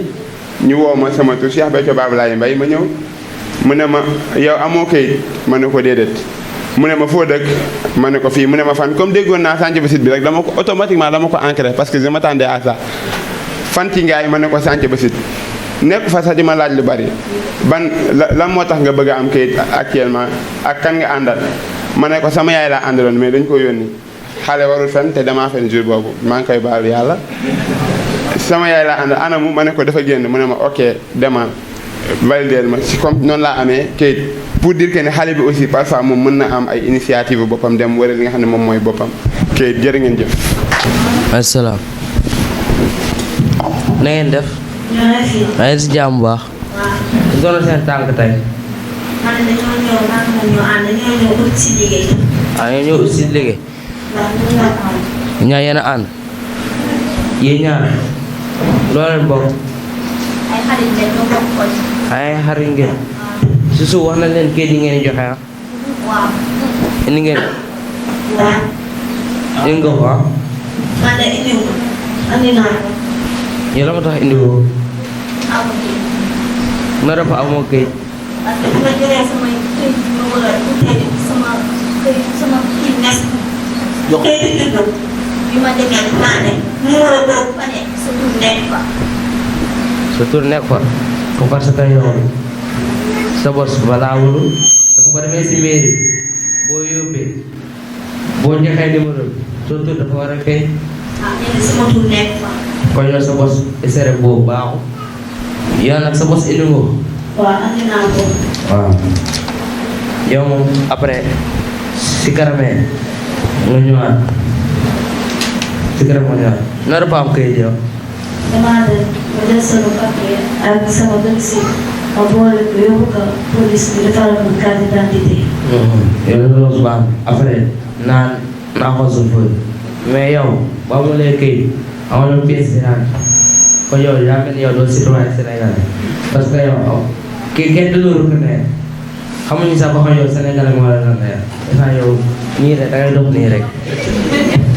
ñu woo ma sama tur Cheikh Béthio Babalaye Mbaye ma ñëw mu ne ma yow amoo kayit ma ne ko déedéet mu ne ma foo dëkk ma ne ko fii mu ne ma fan comme déggoon naa sànc ba sit bi rek dama ko automatiquement dama ko ancré parce que je m'attendais à ça fan ci ngaay ma ne ko sànc ba sit nekk fa sax di ma laaj lu bari ban lan moo tax nga bëgg a am kayit actuellement ak kan nga àndal ma ne ko sama yaay laa àndaloon mais dañ ko yónni xale warul fen te damaa fen jour boobu maa ngi koy baal yàlla sama yaay laa àndal anamu ma ne ko dafa génn mu ne ma ok demal valideel ma si comme noonu laa amee kayit pour dire que ne xale bi aussi parfois moom mën na am ay initiative boppam dem wala li nga xam ne moom mooy boppam kayit jërë ngeen jëf. asalaam. na ngeen def. maa ngi si jàmm bu baax. waaw. doon seen tànk tey. man dañoo ñëw man moom ñoo ànd dañoo ñëw ut si liggéey. ah ñoo ñëw ut si liggéey. waaw ñu ñoo ànd. ñaa yéen a ànd. yéen ñaar. loo leen bokk. ay xarit ngeen ñoo bokk koñ. ay xarit ngeen. si suuf wax na leen kayit yi ngeen di joxe ah. waaw. indi ngeen. waaw. indi nga ko ah. man de indi wu andi naa ko. yow la ma tax indi ko. amu ci. ma dafa amoo kayit. parce que bi ma jëlee samay këyit ma war a utee sama këyit sama kii nekk. këyit juddu bi ma demee naa ne numéro boobu ba ne sa tur nekk fa. sa tur nekk fa ko parce que yow sa bos balaa wulu parce que boo demee si mairie boo yóbbee boo joxee numéro bi sa tur dafa war a feeñ. ah léegi sama tur nekk fa. kon yow sa bos isere boobu baaxul yow nag sa bos indi nga ko. waaw andi naa ko. waaw yow moom après si karamee nga ñëwaat si karam nga ñëwaat noo dafa am kayit yow. damaa dem ma jël sama papier ak sama domicile ma boole ko yóbbu ko police bi defal ma carte d'identité. yow loolu baax après naa xool sa feuille mais yow ba mu lay kayit amoon pièce d'identité kon yow yaa mel ni yow doo citoyen sénégalais parce que yow kii kenn du la reconnaître xamuñu sax ba xam yow sénégalais moo la reconnaître dafa yow nii rek dangay dox nii rek.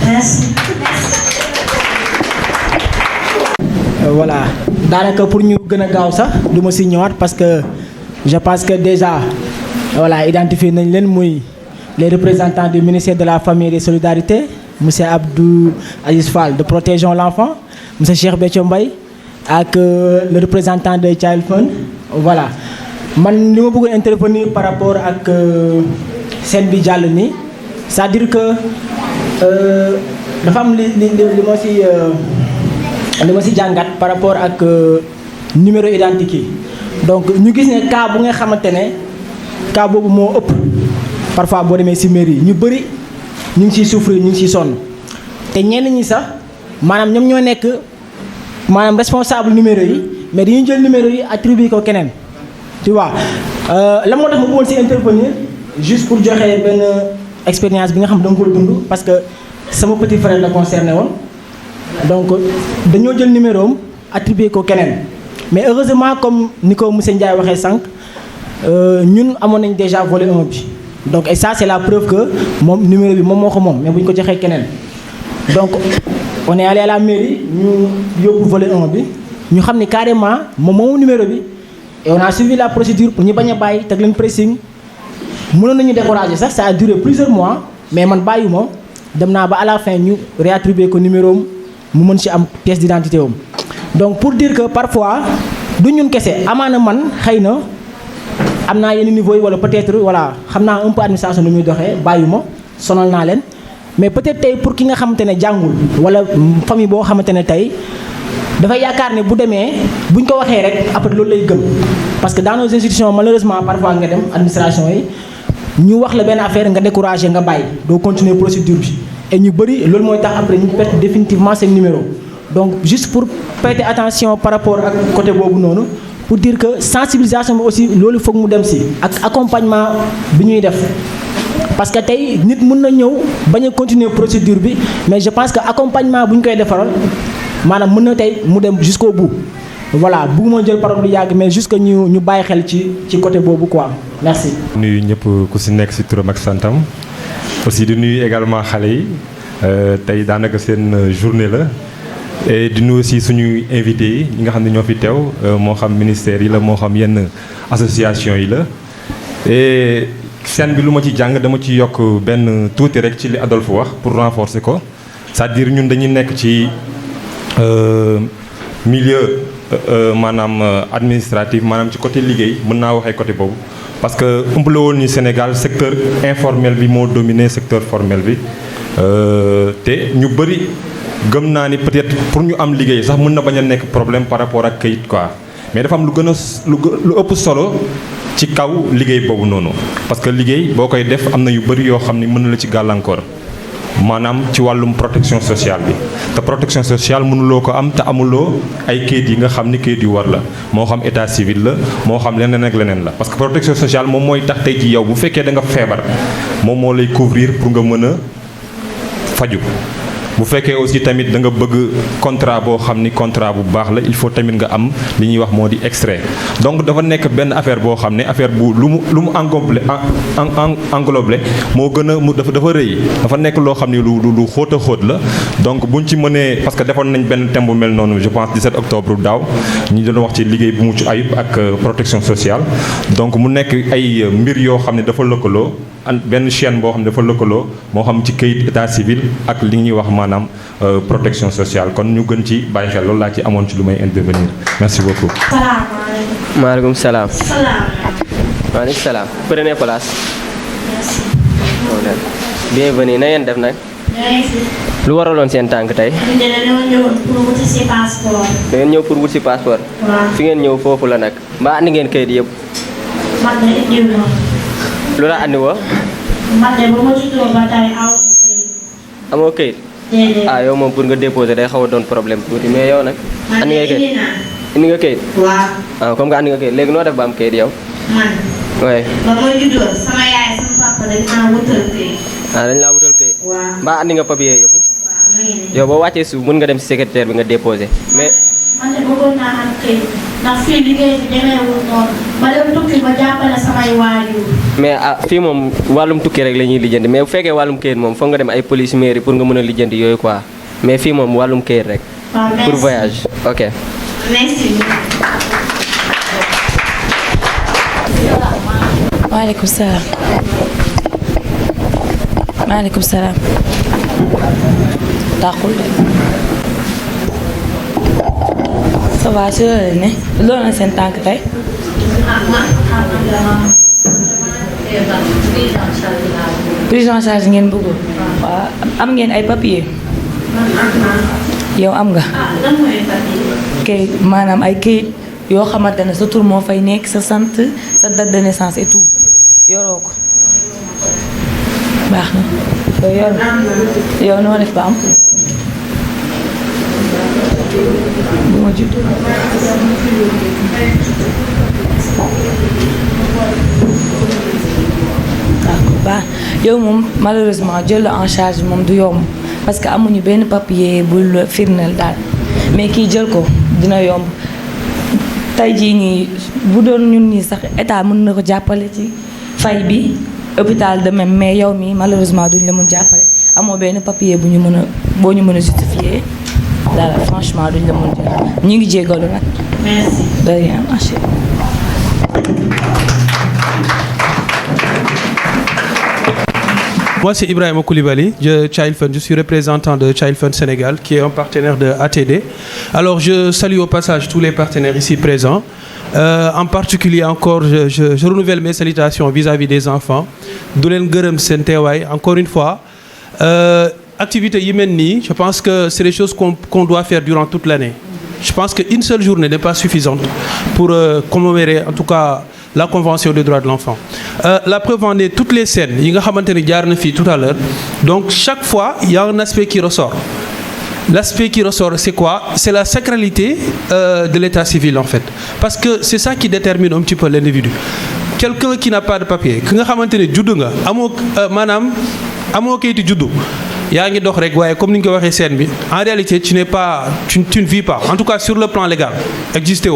merci. Voilà daanaka pour ñu gën a gaaw sax du ma si ñëwaat parce que je pense que déjà voilà identifié nañ leen muy les représentants du ministère de la famille et des solidarités monsieur Abdou Aziz Fall de Protégeons l'enfant monsieur Cheikh Béthio Mbaye ak le représentant de Child Fund voilà man li ma bëggoon intervenir par rapport ak scène bi jàll nii c'est-à-dire que dafa am li ma si jàngat par rapport ak numéro identique yi donc ñu gis ne cas bu nga xamante ne cas boobu moo ëpp parfois boo demee si mairie yi ñu bëri ñu ngi siy souffrir ñu ngi siy sonn te ñenn ñi sax maanaam ñoom ñoo nekk maanaam responsable numéro yi mais dañuy jël numéro yi attribué ko keneen tu vois la moo tax ma bëggoon si intervenir juste pour joxe benn expérience bi nga xam da nga ko dund parce que sama petit frère la concerné woon donc dañoo jël numéro am attribué ko keneen mais heureusement comme ni ko monsieur Ndiaye waxee sànq ñun amoon nañ déjà volet 1 bi donc et ça c'est la preuve que moom numéro bi moom moo ko moom mais bu ñu ko joxee keneen donc on est allé à la mairie ñu yóbbu volet 1 bi ñu xam ni carrément moom moomu numéro bi et on a suivi la procédure pour ñu bañ a bàyyi teg leen pressing mënoon nañu décourager sax ça a duré plusieurs mois mais man bàyyuma dem naa ba à la fin ñu réattribuer ko numéro am mu mën ci am pièce d'identité am donc pour dire que parfois du ñun kese amaana man xëy na am naa yenn niveau yi wala peut-être voilà xam naa un peu administration nu muy doxee bàyyuma sonal naa leen mais peut-être tey pour ki nga xamante ne jàngul wala famille boo xamante ne tey dafay yaakaar ne bu demee buñ ko waxee rek après loolu lay gëm parce que dans nos institutions malheureusement parfois nga dem administration yi ñu wax la benn affaire nga découragé nga bàyyi doo continuer procédure bi et ñu bëri loolu mooy tax après ñu perte définitivement seen numéro donc juste pour prêter attention par rapport ak côté boobu noonu pour dire que sensibilisation bi aussi loolu foog mu dem si ak accompagnement bi ñuy def parce que tey nit mun na ñëw bañ a continuer procédure bi mais je pense que accompagnement bu ñu koy defaral maanaam mën na tey mu dem jusqu'au bout voilà bëgguma jël parole lu yàgg mais juste que ñu bàyyi xel ci côté boobu quoi merci. nuyu ñëpp ku si nekk si turam ak santam aussi di nuyu également xale yi tey daanaka seen journée la et di nuyu aussi suñu invité yi ñi nga xam ne ñoo fi teew moo xam ministère yi la moo xam yenn association yi la et scène bi lu ma ci jàng dama ci yokk benn tuuti rek ci li Adolphe wax pour renforcer ko c'est-à-dire ñun dañuy nekk ci milieu maanaam administratif maanaam ci côté liggéey mën naa waxee côté boobu parce que umpale woon ni Sénégal secteur informel bi moo dominé secteur formel bi te ñu bëri gëm naa ni peut-être pour ñu am liggéey sax mën na bañ a nekk problème par rapport ak kayit quoi mais dafa am lu gën a lu ëpp solo ci kaw liggéey boobu noonu parce que liggéey boo koy def am na yu bëri yoo xam ni mën na la ci gàllankoor maanaam ci wàllum protection sociale bi te protection sociale mënuloo ko am te amuloo ay kayit yi nga xam ni kayit yu war la moo xam état civil la moo xam leneen ak leneen la parce que protection sociale moom mooy tax tey ci yow bu fekkee da nga feebar moom moo lay couvrir pour nga mën a faju bu fekkee aussi tamit da nga bëgg contrat boo xam ni contrat bu baax la il faut tamit nga am li ñuy wax moo di extrait donc dafa nekk benn affaire boo xam ne affaire bu lu mu englobé moo gën a mu dafa rëy dafa nekk loo xam ni lu xóot a xóot la donc buñ ci mënee parce que defoon nañ benn thème bu mel noonu je pense 17 octobre daaw ñu doon wax ci liggéey bu mucc ayib ak protection sociale donc mu nekk ay mbir yoo xam ne dafa lëkkaloo benn chaîne boo xam ne dafa lëkkaloo moo xam ci këyit état civil ak li ñuy wax maanaam protection sociale kon ñu gën ci bàyyi xel loolu laa ci amoon ci lu may intervenir merci beaucoup. maaleykum salaam. maaleykum salaam. prenez place. bienvenue na ngeen def nag. lu waraloon seen tànk tey. dañoo ñëwoon pour wuti si passeport. da ngeen ñëw pour wuti si passeport. fi ngeen ñëw foofu la nag mbaa andi ngeen kayit yëpp. man de indiw ma. lu la andi woo. man de ba ma juddoo ba tey aw ma kayit. amoo kayit. déedéet. ah yow moom pour nga déposer day xaw a doon problème tuuti mais yow nag. man andi de nga kayit indi naa. indi nga kayit. waaw. ah comme que andi nga kayit léegi noo def ba am kayit yow. man. oui. ba ma juddoo sama yaay sama papa dañ maa wutal kayit. ah dañ laa wutal kayit. waaw. mbaa andi nga papier yëpp. waaw ma ngi nii. yow boo wàccee suuf mën nga dem si secrétaire bi nga déposer mais. man de bëggoon naa am kayit ndax fii liggéey bi demeewul noonu ma dem tukki ba jàppale samay waajur. mais ah fii moom wàllum tukki rek la ñuy lijjanti mais bu fekkee wàllum kayit moom foog nga dem ay police mairie pour nga mën a lijjanti yooyu quoi mais fii moom wàllum kayit rek. waaw merci pour voyage ok. merci. maaleykum salaam. maaleykum salaam. taxul de. ça va si loolu ne loolu na seen tànk tey. prise en charge ngeen bëggoon. waaw am ngeen ay papier. yow am nga. kayit maanaam ay kayit yoo xamante ne sa tur moo fay nekk sa sant sa date de naissance et tout yoroo ko. baax na yow yor yow noo def ba am. bu ma judd. d'accord baax yow moom malheureusement jël la en charge moom du yomb parce que amuñu benn papier bul firndeel daal mais kii jël ko dina yomb tey jii nii bu doon ñun nii sax état mën na ko jàppale ci fay bi hôpital de même mais yow mi malheureusement duñ la mën jàppale amoo benn papier bu ñu mën a boo ñu mën a justifier dara franchement duñ la mën jël ñu ngi jégalu nag. merci. de rien merci. Moi, c'est Ibrahim Koulibaly, de Child Fund. Je suis représentant de Child Fund Sénégal, qui est un partenaire de ATD. Alors, je salue au passage tous les partenaires ici présents. En particulier, encore, je renouvelle mes salutations vis-à-vis des enfants. Doulen Gurem Sentewai, encore une fois. Activité Yémeni, je pense que c'est des choses qu'on doit faire durant toute l'année. Je pense qu'une seule journée n'est pas suffisante pour commémorer, en tout cas, la Convention des droits de l'enfant. La preuve en est toutes les scènes, il y a tout à l'heure. Donc, chaque fois, il y a un aspect qui ressort. L'aspect qui ressort, c'est quoi? C'est la sacralité de l'état civil, en fait. Parce que c'est ça qui détermine un petit peu l'individu. Quelqu'un qui n'a pas de papier, qui n'a pas de papier, comme nous l'avons dit, en réalité, tu ne vis pas. En tout cas, sur le plan légal, existez.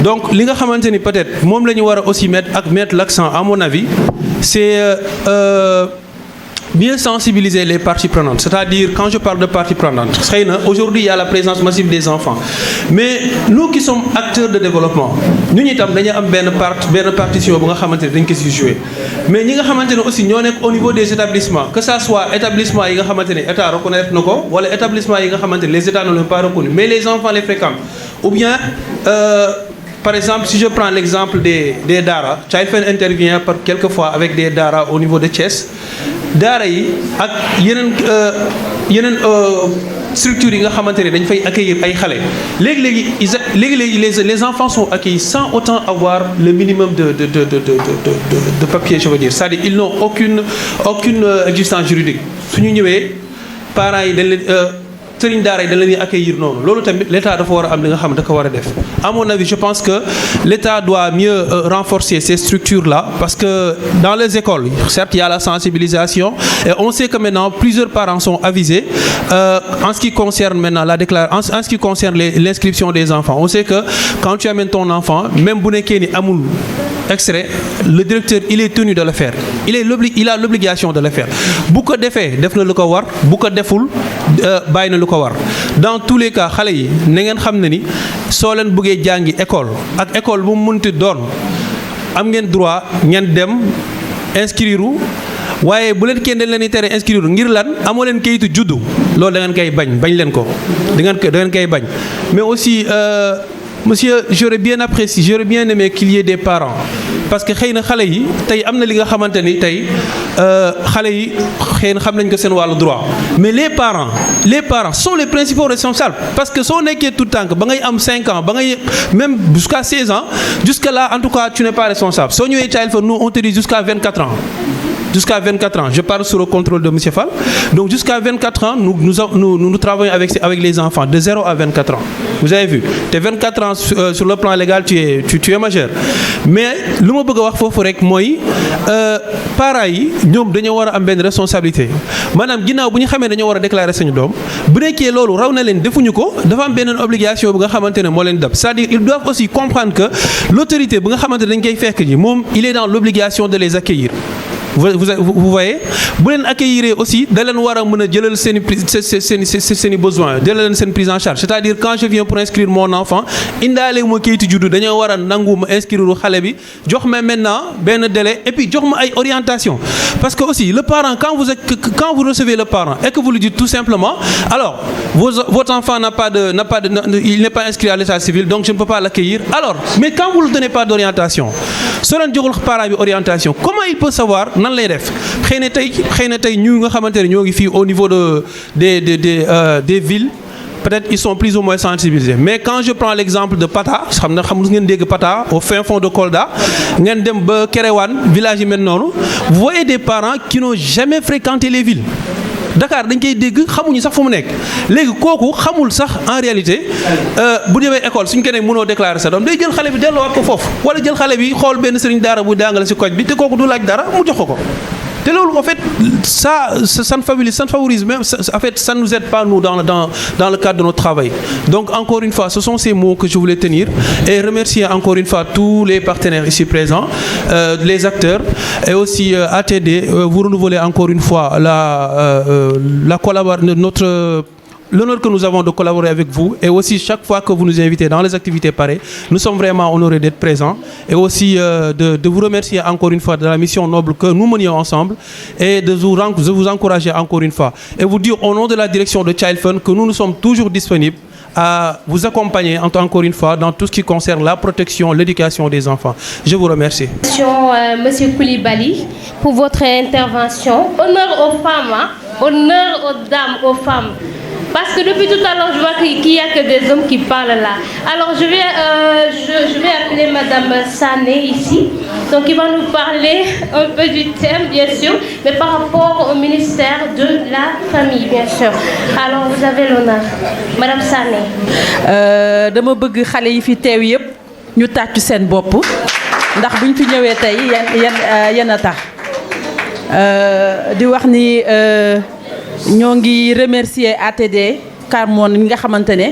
Donc, ce que peut-être, moi, je vais aussi mettre l'accent, à mon avis, c'est bien sensibiliser les parties prenantes. C'est-à-dire, quand je parle de parties prenantes, aujourd'hui, il y a la présence massive des enfants. Mais nous qui sommes acteurs de développement, nous avons une partition pour nous jouer. Mais nous avons aussi au niveau des établissements, que ce soit établissements qui l'État reconnaît ou les établissements qui les États ne l'ont pas reconnu, mais les enfants les fréquentent. Ou bien, par exemple, si je prends l'exemple des Dara, Child Fund intervient quelquefois avec des Dara au niveau de Thiès. Dara yi ak yeneen structures yi nga xamantene dañ fay accueillir ay xalé les enfants sont accueillis sans autant avoir le minimum de papier, je veux dire, c'est-à-dire ils n'ont aucune existence juridique. Suñu ñëwé parents yi dañ leen sëriñ daara yi dañ leen accueillir noonu loolu tamit l'État dafa war a am li nga xam ne da ko war a def. À mon avis, je pense que l'État doit mieux renforcer ces structures-là parce que dans les écoles, certes, il y a la sensibilisation et on sait que maintenant plusieurs parents sont avisés en ce qui concerne maintenant en ce qui concerne l'inscription des enfants. On sait que quand tu amènes ton enfant, même bu nekkee ni amul extrait, le directeur il est tenu de le faire. Il a l'obligation de le faire. Bu ko defee def na lu ko war, bu ko deful bàyyi na lu ko war. Dans tous les cas, xale yi na ngeen xam ne ni soo leen bëggee jàngi école ak école bu mu munti doon am ngeen droit ngeen dem inscrire waaye bu leen kenn dañ leen di tere inscrire ngir lan amoo leen kayitu juddu loolu da ngeen koy bañ leen ko da ngeen koy bañ. Mais aussi monsieur, j'aurais bien aimé qu'il y ait des parents parce que xëy na xale yi tey am na li nga xamante ni tey xale yi xëy na xam nañ ko seen wàllu droit mais les parents sont les principaux responsables parce que soo nekkee tout temps ba ngay am 5 ans ba ngay même jusqu'à 16 ans jusqu'à là en tout cas tu n'es pas responsable. Soo ñëwee Child Fund nous on te dit jusqu'à 24 ans. Jusqu'à 24 ans, je parle sous le contrôle de M. Fall. Donc jusqu'à 24 ans, nous travaillons avec les enfants de 0 à 24 ans. Vous avez vu, tu es 24 ans sur le plan légal, tu es majeur. Mais ce que je veux dire, c'est parents yi ñoom dañoo war a am benn responsabilité maanaam ginnaaw bu ñu xamee dañoo war a déclarer suñu doom bu nekkee loolu raw na leen defuñu ko dafa am beneen obligation bu nga xamante ne moo leen dab c'est-à-dire ils doivent aussi comprendre que l'autorité bu nga xamante ne dañ koy fekk ji moom il est dans l'obligation de les accueillir. Vous voyez, bu leen accueillir aussi da leen war a mën a jëlal seen besoins jëlal leen seen prise en charge c'est-à-dire quand je viens pour inscrire mon enfant indaale ma kayitu juddu dañoo war a nangu ma inscrire xale bi jox ma maintenant benn délai et puis jox ma ay orientation parce que aussi le parent quand vous recevez le parent et que vous lui dites tout simplement alors votre enfant il n'est pas inscrit à l'état civil donc je ne peux pas l'accueillir alors mais quand vous ne donnez pas d'orientation soo leen joxul parent bi orientation comment il peut savoir nan lay def xëy na tey ñu nga xamante ne ñoo ngi fii au niveau des villes peut-être ils sont plus ou moins sensibilisés mais quand je prends l'exemple de Pata xam ngeen dégg Pata au fin fond de Kolda ngeen dem ba Kéréwan village yi mel noonu vous voyez des parents qui n'ont jamais fréquenté les villes. Dakar dañ koy dégg xamuñu sax fu mu nekk léegi kooku xamul sax en réalité bu demee école suñ ko nee mënoo déclarer sa doom day jël xale bi delloowaat ko foofu wala jël xale bi xool benn sëriñ daara bu jàngale ci koñ bi te kooku du laaj dara mu jox ko te loolu en fait ça ne favorise même en fait ça ne nous aide pas nous dans le cadre de notre travail. Donc encore une fois ce sont ces mots que je voulais tenir et remercier encore une fois tous les partenaires ici présents, les acteurs et aussi ATD. Vous renouvelez encore une fois la collaboration l'honneur que nous avons de collaborer avec vous et aussi chaque fois que vous nous invitez dans les activités pareilles, nous sommes vraiment honorés d'être présents et aussi de vous remercier encore une fois de la mission noble que nous menions ensemble et de vous encourager encore une fois et vous dire au nom de la direction de Child Fund que nous sommes toujours disponibles à vous accompagner encore une fois dans tout ce qui concerne la protection, l'éducation des enfants. Je vous remercie. Monsieur Koulibaly, pour votre intervention. Honneur aux femmes, honneur aux dames, aux femmes. Parce que depuis tout à l'heure, je vois qu'il n'y a que des hommes qui parlent là. Alors je vais appeler Madame Sané ici. Donc il va nous parler un peu du thème, bien sûr, mais par rapport au ministère de la Famille, bien sûr. Alors vous avez l'honneur. Madame Sané. dama bëgg xale yi fi teew yëpp ñu tàccu seen bopp ndax buñ fi ñëwee tey yan a tax di wax ni ñoo ngi remercier ATD Carmone mi nga xamante ne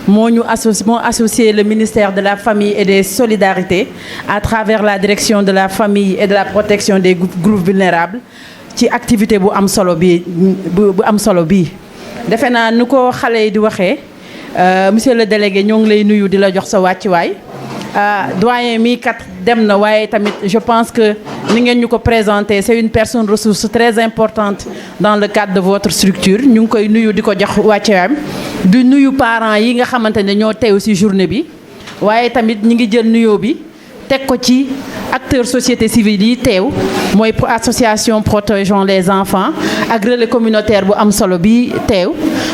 moo associé le ministère de la Famille et des Solidarités à travers la direction de la famille et de la protection des groupes vulnérables ci activité bu am solo bi defe naa nu ko xale yi di waxee monsieur le délégué ñoo ngi lay nuyu di la jox sa wàccuwaay doyen mi kat dem na waaye tamit je pense que ni ngeen ñu ko présenté c'est une personne ressource très importante dans le cadre de votre structure ñu ngi koy nuyu di ko jox wàccuwaayam di nuyu parents yi nga xamante ne ñoo teew ci journée bi waaye tamit ñi ngi jël nuyoo bi teg ko ci acteurs société civile yi teew mooy association protégeant les enfants ak relais communautaire bu am solo bi teew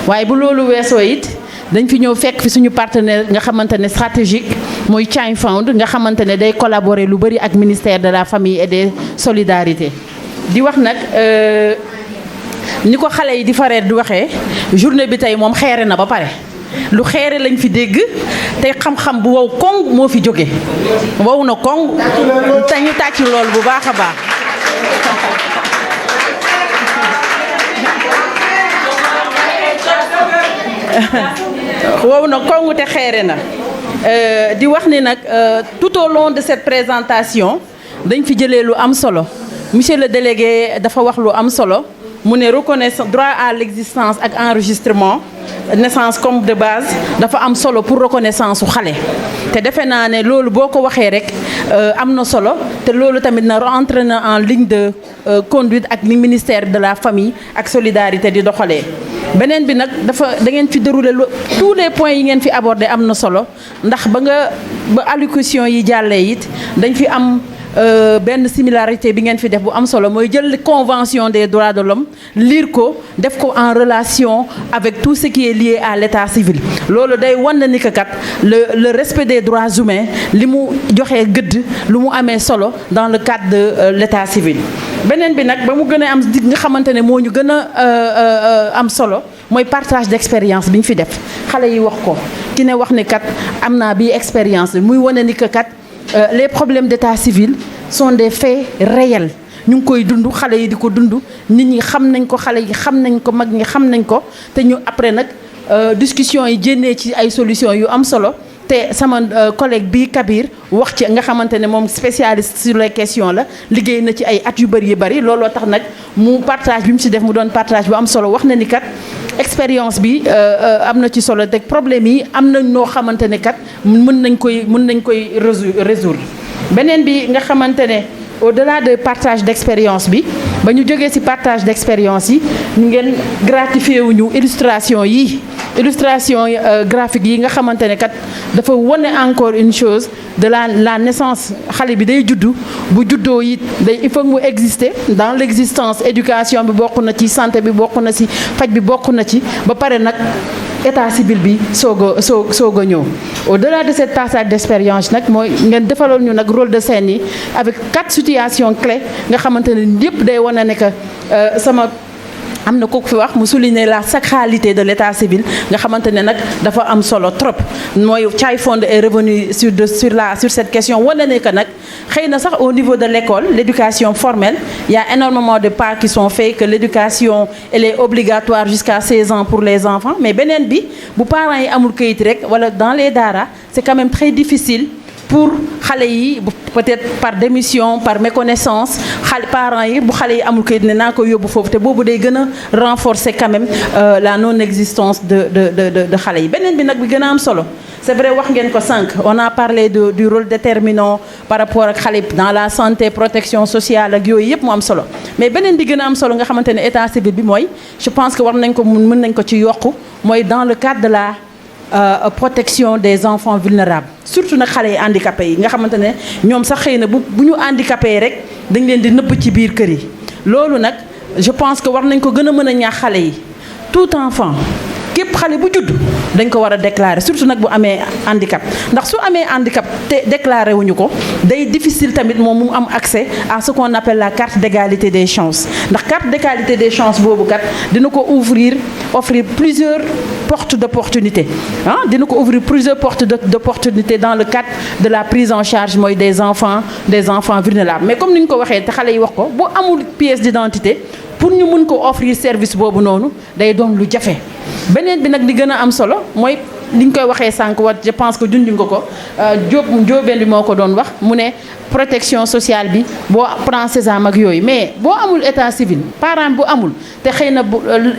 waaye bu loolu weesoo it dañ fi ñëw fekk fi suñu partenaire nga xamante ne stratégique mooy Child Fund nga xamante ne day collaborer lu bari ak ministère de la Famille et des Solidarités di wax nag ni ko xale yi di fareet di waxee journée bi tey moom xeere na ba pare lu xeere lañ fi dégg te xam-xam bu wow koŋ moo fi jóge wow na koŋ te ñu tàcc lool bu baax a baax wow na koŋ te xeere na di wax ni nag tout au long de cette présentation dañ fi jëlee lu am solo monsieur le délégué dafa wax lu am solo mu ne reconnaissance droit à l'existence ak enregistrement naissance comme de base dafa am solo pour reconnaissance su xale te defe naa ne loolu boo ko waxee rek am na solo te loolu tamit na rentre na en ligne de conduite ak li ministère de la Famille ak Solidarité di doxalee beneen bi nag da ngeen fi dérouler tous les points yi ngeen fi abordé am na solo ndax ba allocution yi jàllee it dañ fi am benn similarité bi ngeen fi def bu am solo mooy jël convention des droits de l'homme lire ko def ko en relation avec tout ce qui est lié à l'état civil loolu day wan na ni que kat le respect des droits humains li mu joxee gëdd lu mu amee solo dans le cadre de l'état civil beneen bi nag ba mu gën a am nga xamante ne moo ñu gën a am solo mooy partage d'expérience bi ñu fi def xale yi wax ko ki ne wax ni kat am naa bii expérience muy wane ni que kat les problèmes d'état civil sont des faits réels ñu ngi koy dund xale yi di ko dund nit ñi xam nañ ko xale yi xam nañ ko mag ñi xam nañ ko te ñu après nag discussion yi génnee ci ay solutions yu am solo te sama collègue bi Kabir wax ci nga xamante ne moom spécialiste sur les questions la liggéey na ci ay at yu bari looloo tax nag mu partage bi mu ci def mu doon partage bu am solo wax na ni kat expérience bi am na ci solo te problème yi am nañ noo xamante ne kat mën nañ koy résoudre beneen bi nga xamante ne au-delà de partage d'expérience bi ba ñu jógee ci partage d'expérience yi ñu ngeen gratifié wuñu illustration graphique yi nga xamante ne kat dafa wane encore une chose de la naissance xale bi day juddu bu juddoo it il faut mu exister dans l'existence éducation bi bokk na ci santé bi bokk na ci faj bi bokk na ci ba pare nag état civil bi soog a ñëw au-delà de cette passage d'expérience nag mooy ngeen defaloon ñu nag rôle de scène yi avec 4 situations clés nga xamante ne yépp day wane ne que sama am na ko fi wax mu souligner la sacralité de l'état civil nga xamante ne nag dafa am solo trop mooy Child Fund est revenu sur cette question wane ne que nag xëy na sax au niveau de l'école l'éducation formelle il y a énormément de pas qui sont faits que l'éducation elle est obligatoire jusqu'à 16 ans pour les enfants mais beneen bi bu parents yi amul kayit rek wala dans les daara c'est quand même très difficile pour xale yi peut-être par démission par méconnaissance parents yi bu xale yi amul kayit ne naa ko yóbbu foofu te boobu day gën a renforcer quand même la non existence de xale yi beneen bi nag bi gën a am solo c'est vrai wax ngeen ko sànq on a parlé du rôle déterminant par rapport ak xale dans la santé protection sociale ak yooyu yëpp mu am solo mais beneen bi gën a am solo nga xamante ne état civil bi mooy je pense que war nañ ko mën nañ ko ci yokku mooy dans le cadre de la protection des enfants vulnérables surtout nag xale yi handicapés yi nga xamante ne ñoom sax xëy na bu ñu handicapé rek dañ leen di nëbb ci biir kër yi loolu nag je pense que war nañ ko gën a mën a ñaax xale yi tout enfant képp xale bu judd dañ ko war a déclarer surtout nag bu amee handicap ndax su amee handicap te déclaré wuñu ko day difficile tamit moom mu am accès à ce qu'on appelle la carte d'égalité des chances ndax carte d'égalité des chances boobu kat dina ko offrir plusieurs portes d'opportunité dina ko ouvrir plusieurs portes d'opportunité dans le cadre de la prise en charge mooy des enfants vulnérables mais comme ni ñu ko waxee te xale yi wax ko bu amul pièce d'identité pour ñu mën ko offrir service boobu noonu day doon lu jafe beneen bi nag di gën a am solo mooy li ñu koy waxee sànq wat je pense que junj nga ko Jóobeen bi moo ko doon wax mu ne protection sociale bi boo prend sésame ak yooyu mais boo amul état civil parent bu amul te xëy na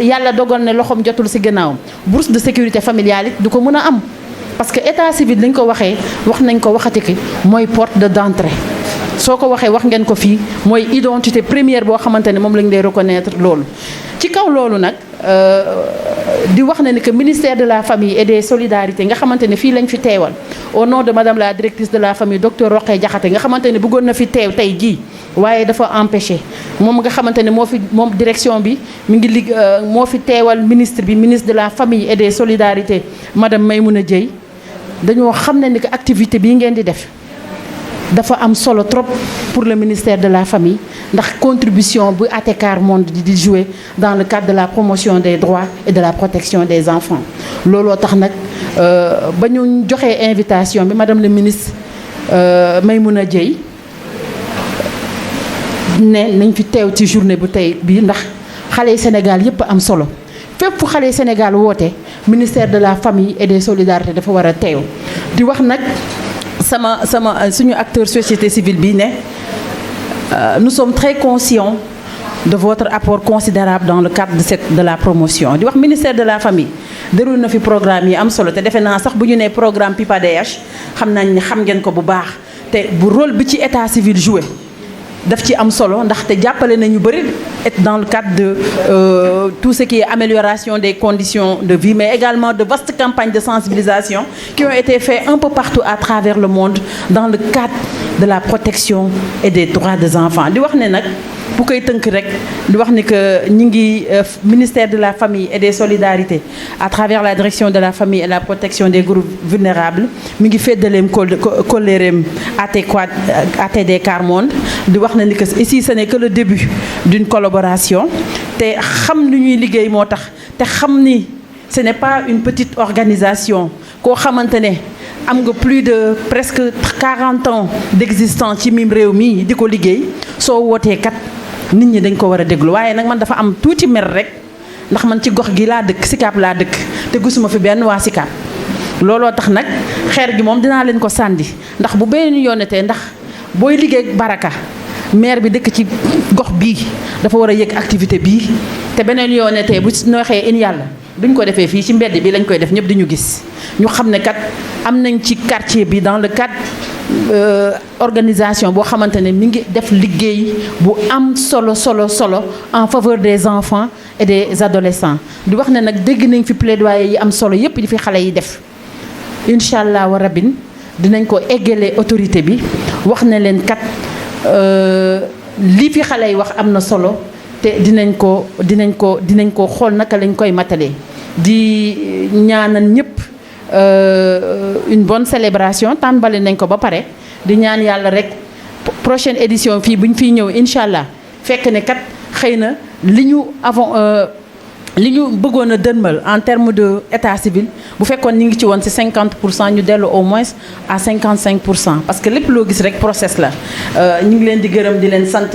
yàlla dogal ne loxoom jotul ci gannaawam bourse de sécurité familiale it du ko mën a am parce que état civil li ñu ko waxee wax nañ ko waxati ki mooy porte d'entrée soo ko waxee wax ngeen ko fii mooy identité première boo xamante ne moom lañ lay reconnaître loolu ci kaw loolu nag di wax na ni que ministère de la famille et des solidarités nga xamante ne fii lañ fi teewal au nom de madame la directrice de la famille docteur Rokhaya Diakhaté nga xamante ne bëggoon na fi teew tey jii waaye dafa empêché moom nga xamante ne moom direction bi mi ngi moo fi teewal ministre de la famille et des solidarités madame Maymouna Dieye dañoo xam ne ni que activité bii ngeen di def dafa am solo trop pour le ministère de la famille ndax contribution bu ATCAR Monde di jouer dans le cadre de la promotion des droits et de la protection des enfants looloo tax nag ba ñu joxee invitation bi madame le ministre Maymouna Dieye ne nañ fi teew ci journée bu tey bii ndax xale yi Sénégal yépp am solo fépp fu xale yi Sénégal woote ministère de la famille et des solidarités dafa war a teew di wax nag suñu acteur société civile bi ne nous sommes très conscients de votre apport considérable dans le cadre de la promotion di wax ministère de la famille déroule na fi programme yi am solo te defe naa sax bu ñu nee programme PIPADH xam nañ ni xam ngeen ko bu baax te bu rôle bi ci état civil joué daf ci am solo ndaxte jàppale na ñu bëri dans le cadre de tout ce qui est amélioration des conditions de vie mais également de vastes campagnes de sensibilisation qui ont été faites un peu partout à travers le monde dans le cadre de la protection et des droits des enfants di wax ne nag bu koy tënk rek di wax ni que ñi ngi ministère de la famille et des solidarités à travers la direction de la famille et la protection des groupes vulnérables mi ngi feddaleem kolleereem ATCAR Monde di wax na ni que ici ce n'est que le début d'une collaboration te xam lu ñuy liggéey moo tax te xam ni ce n'est pas une petite organisation koo xamante ne am nga plus de presque 40 ans d'existence ci mim réew mii di ko liggéey soo wootee kat nit ñi dañ ko war a déglu waaye nag man dafa am tuuti mer rek ndax man ci gox gi laa dëkk Sicap laa dëkk te gisuma fi benn waa Sicap looloo tax nag xeer gi moom dinaa leen ko sànni ndax bu benn yoonatee ndax booy liggéey baraka maire bi dëkk ci gox bii dafa war a yëg activité bii te beneen yoonatee bu nooxee in yàlla duñ ko defee fii ci mbedd bi lañ koy def ñëpp di ñu gis ñu xam ne kat am nañ ci quartier bi dans le cadre organisation boo xamante ne mi ngi def liggéey bu am solo en faveur des enfants et des adolescents di wax ne nag dégg nañ fi plaidoyer yi am solo yépp di fi xale yi def incha allah wa rabin dinañ ko eggalee autorité bi wax ne leen kat lii fi xale yi wax am na solo te dinañ ko xool naka lañ koy matalee di ñaanal ñëpp une bonne célébration tàmbali nañ ko ba pare di ñaan yàlla rek prochaine édition fii bu ñu fiy ñëw incha allah fekk ne kat xëy na li ñu bëggoon a dënmal en terme de état civil bu fekkoon ñu ngi ci woon ci 50% ñu dellu au moins à 55% parce que lépp loo gis rek process la ñu ngi leen di gërëm di leen sant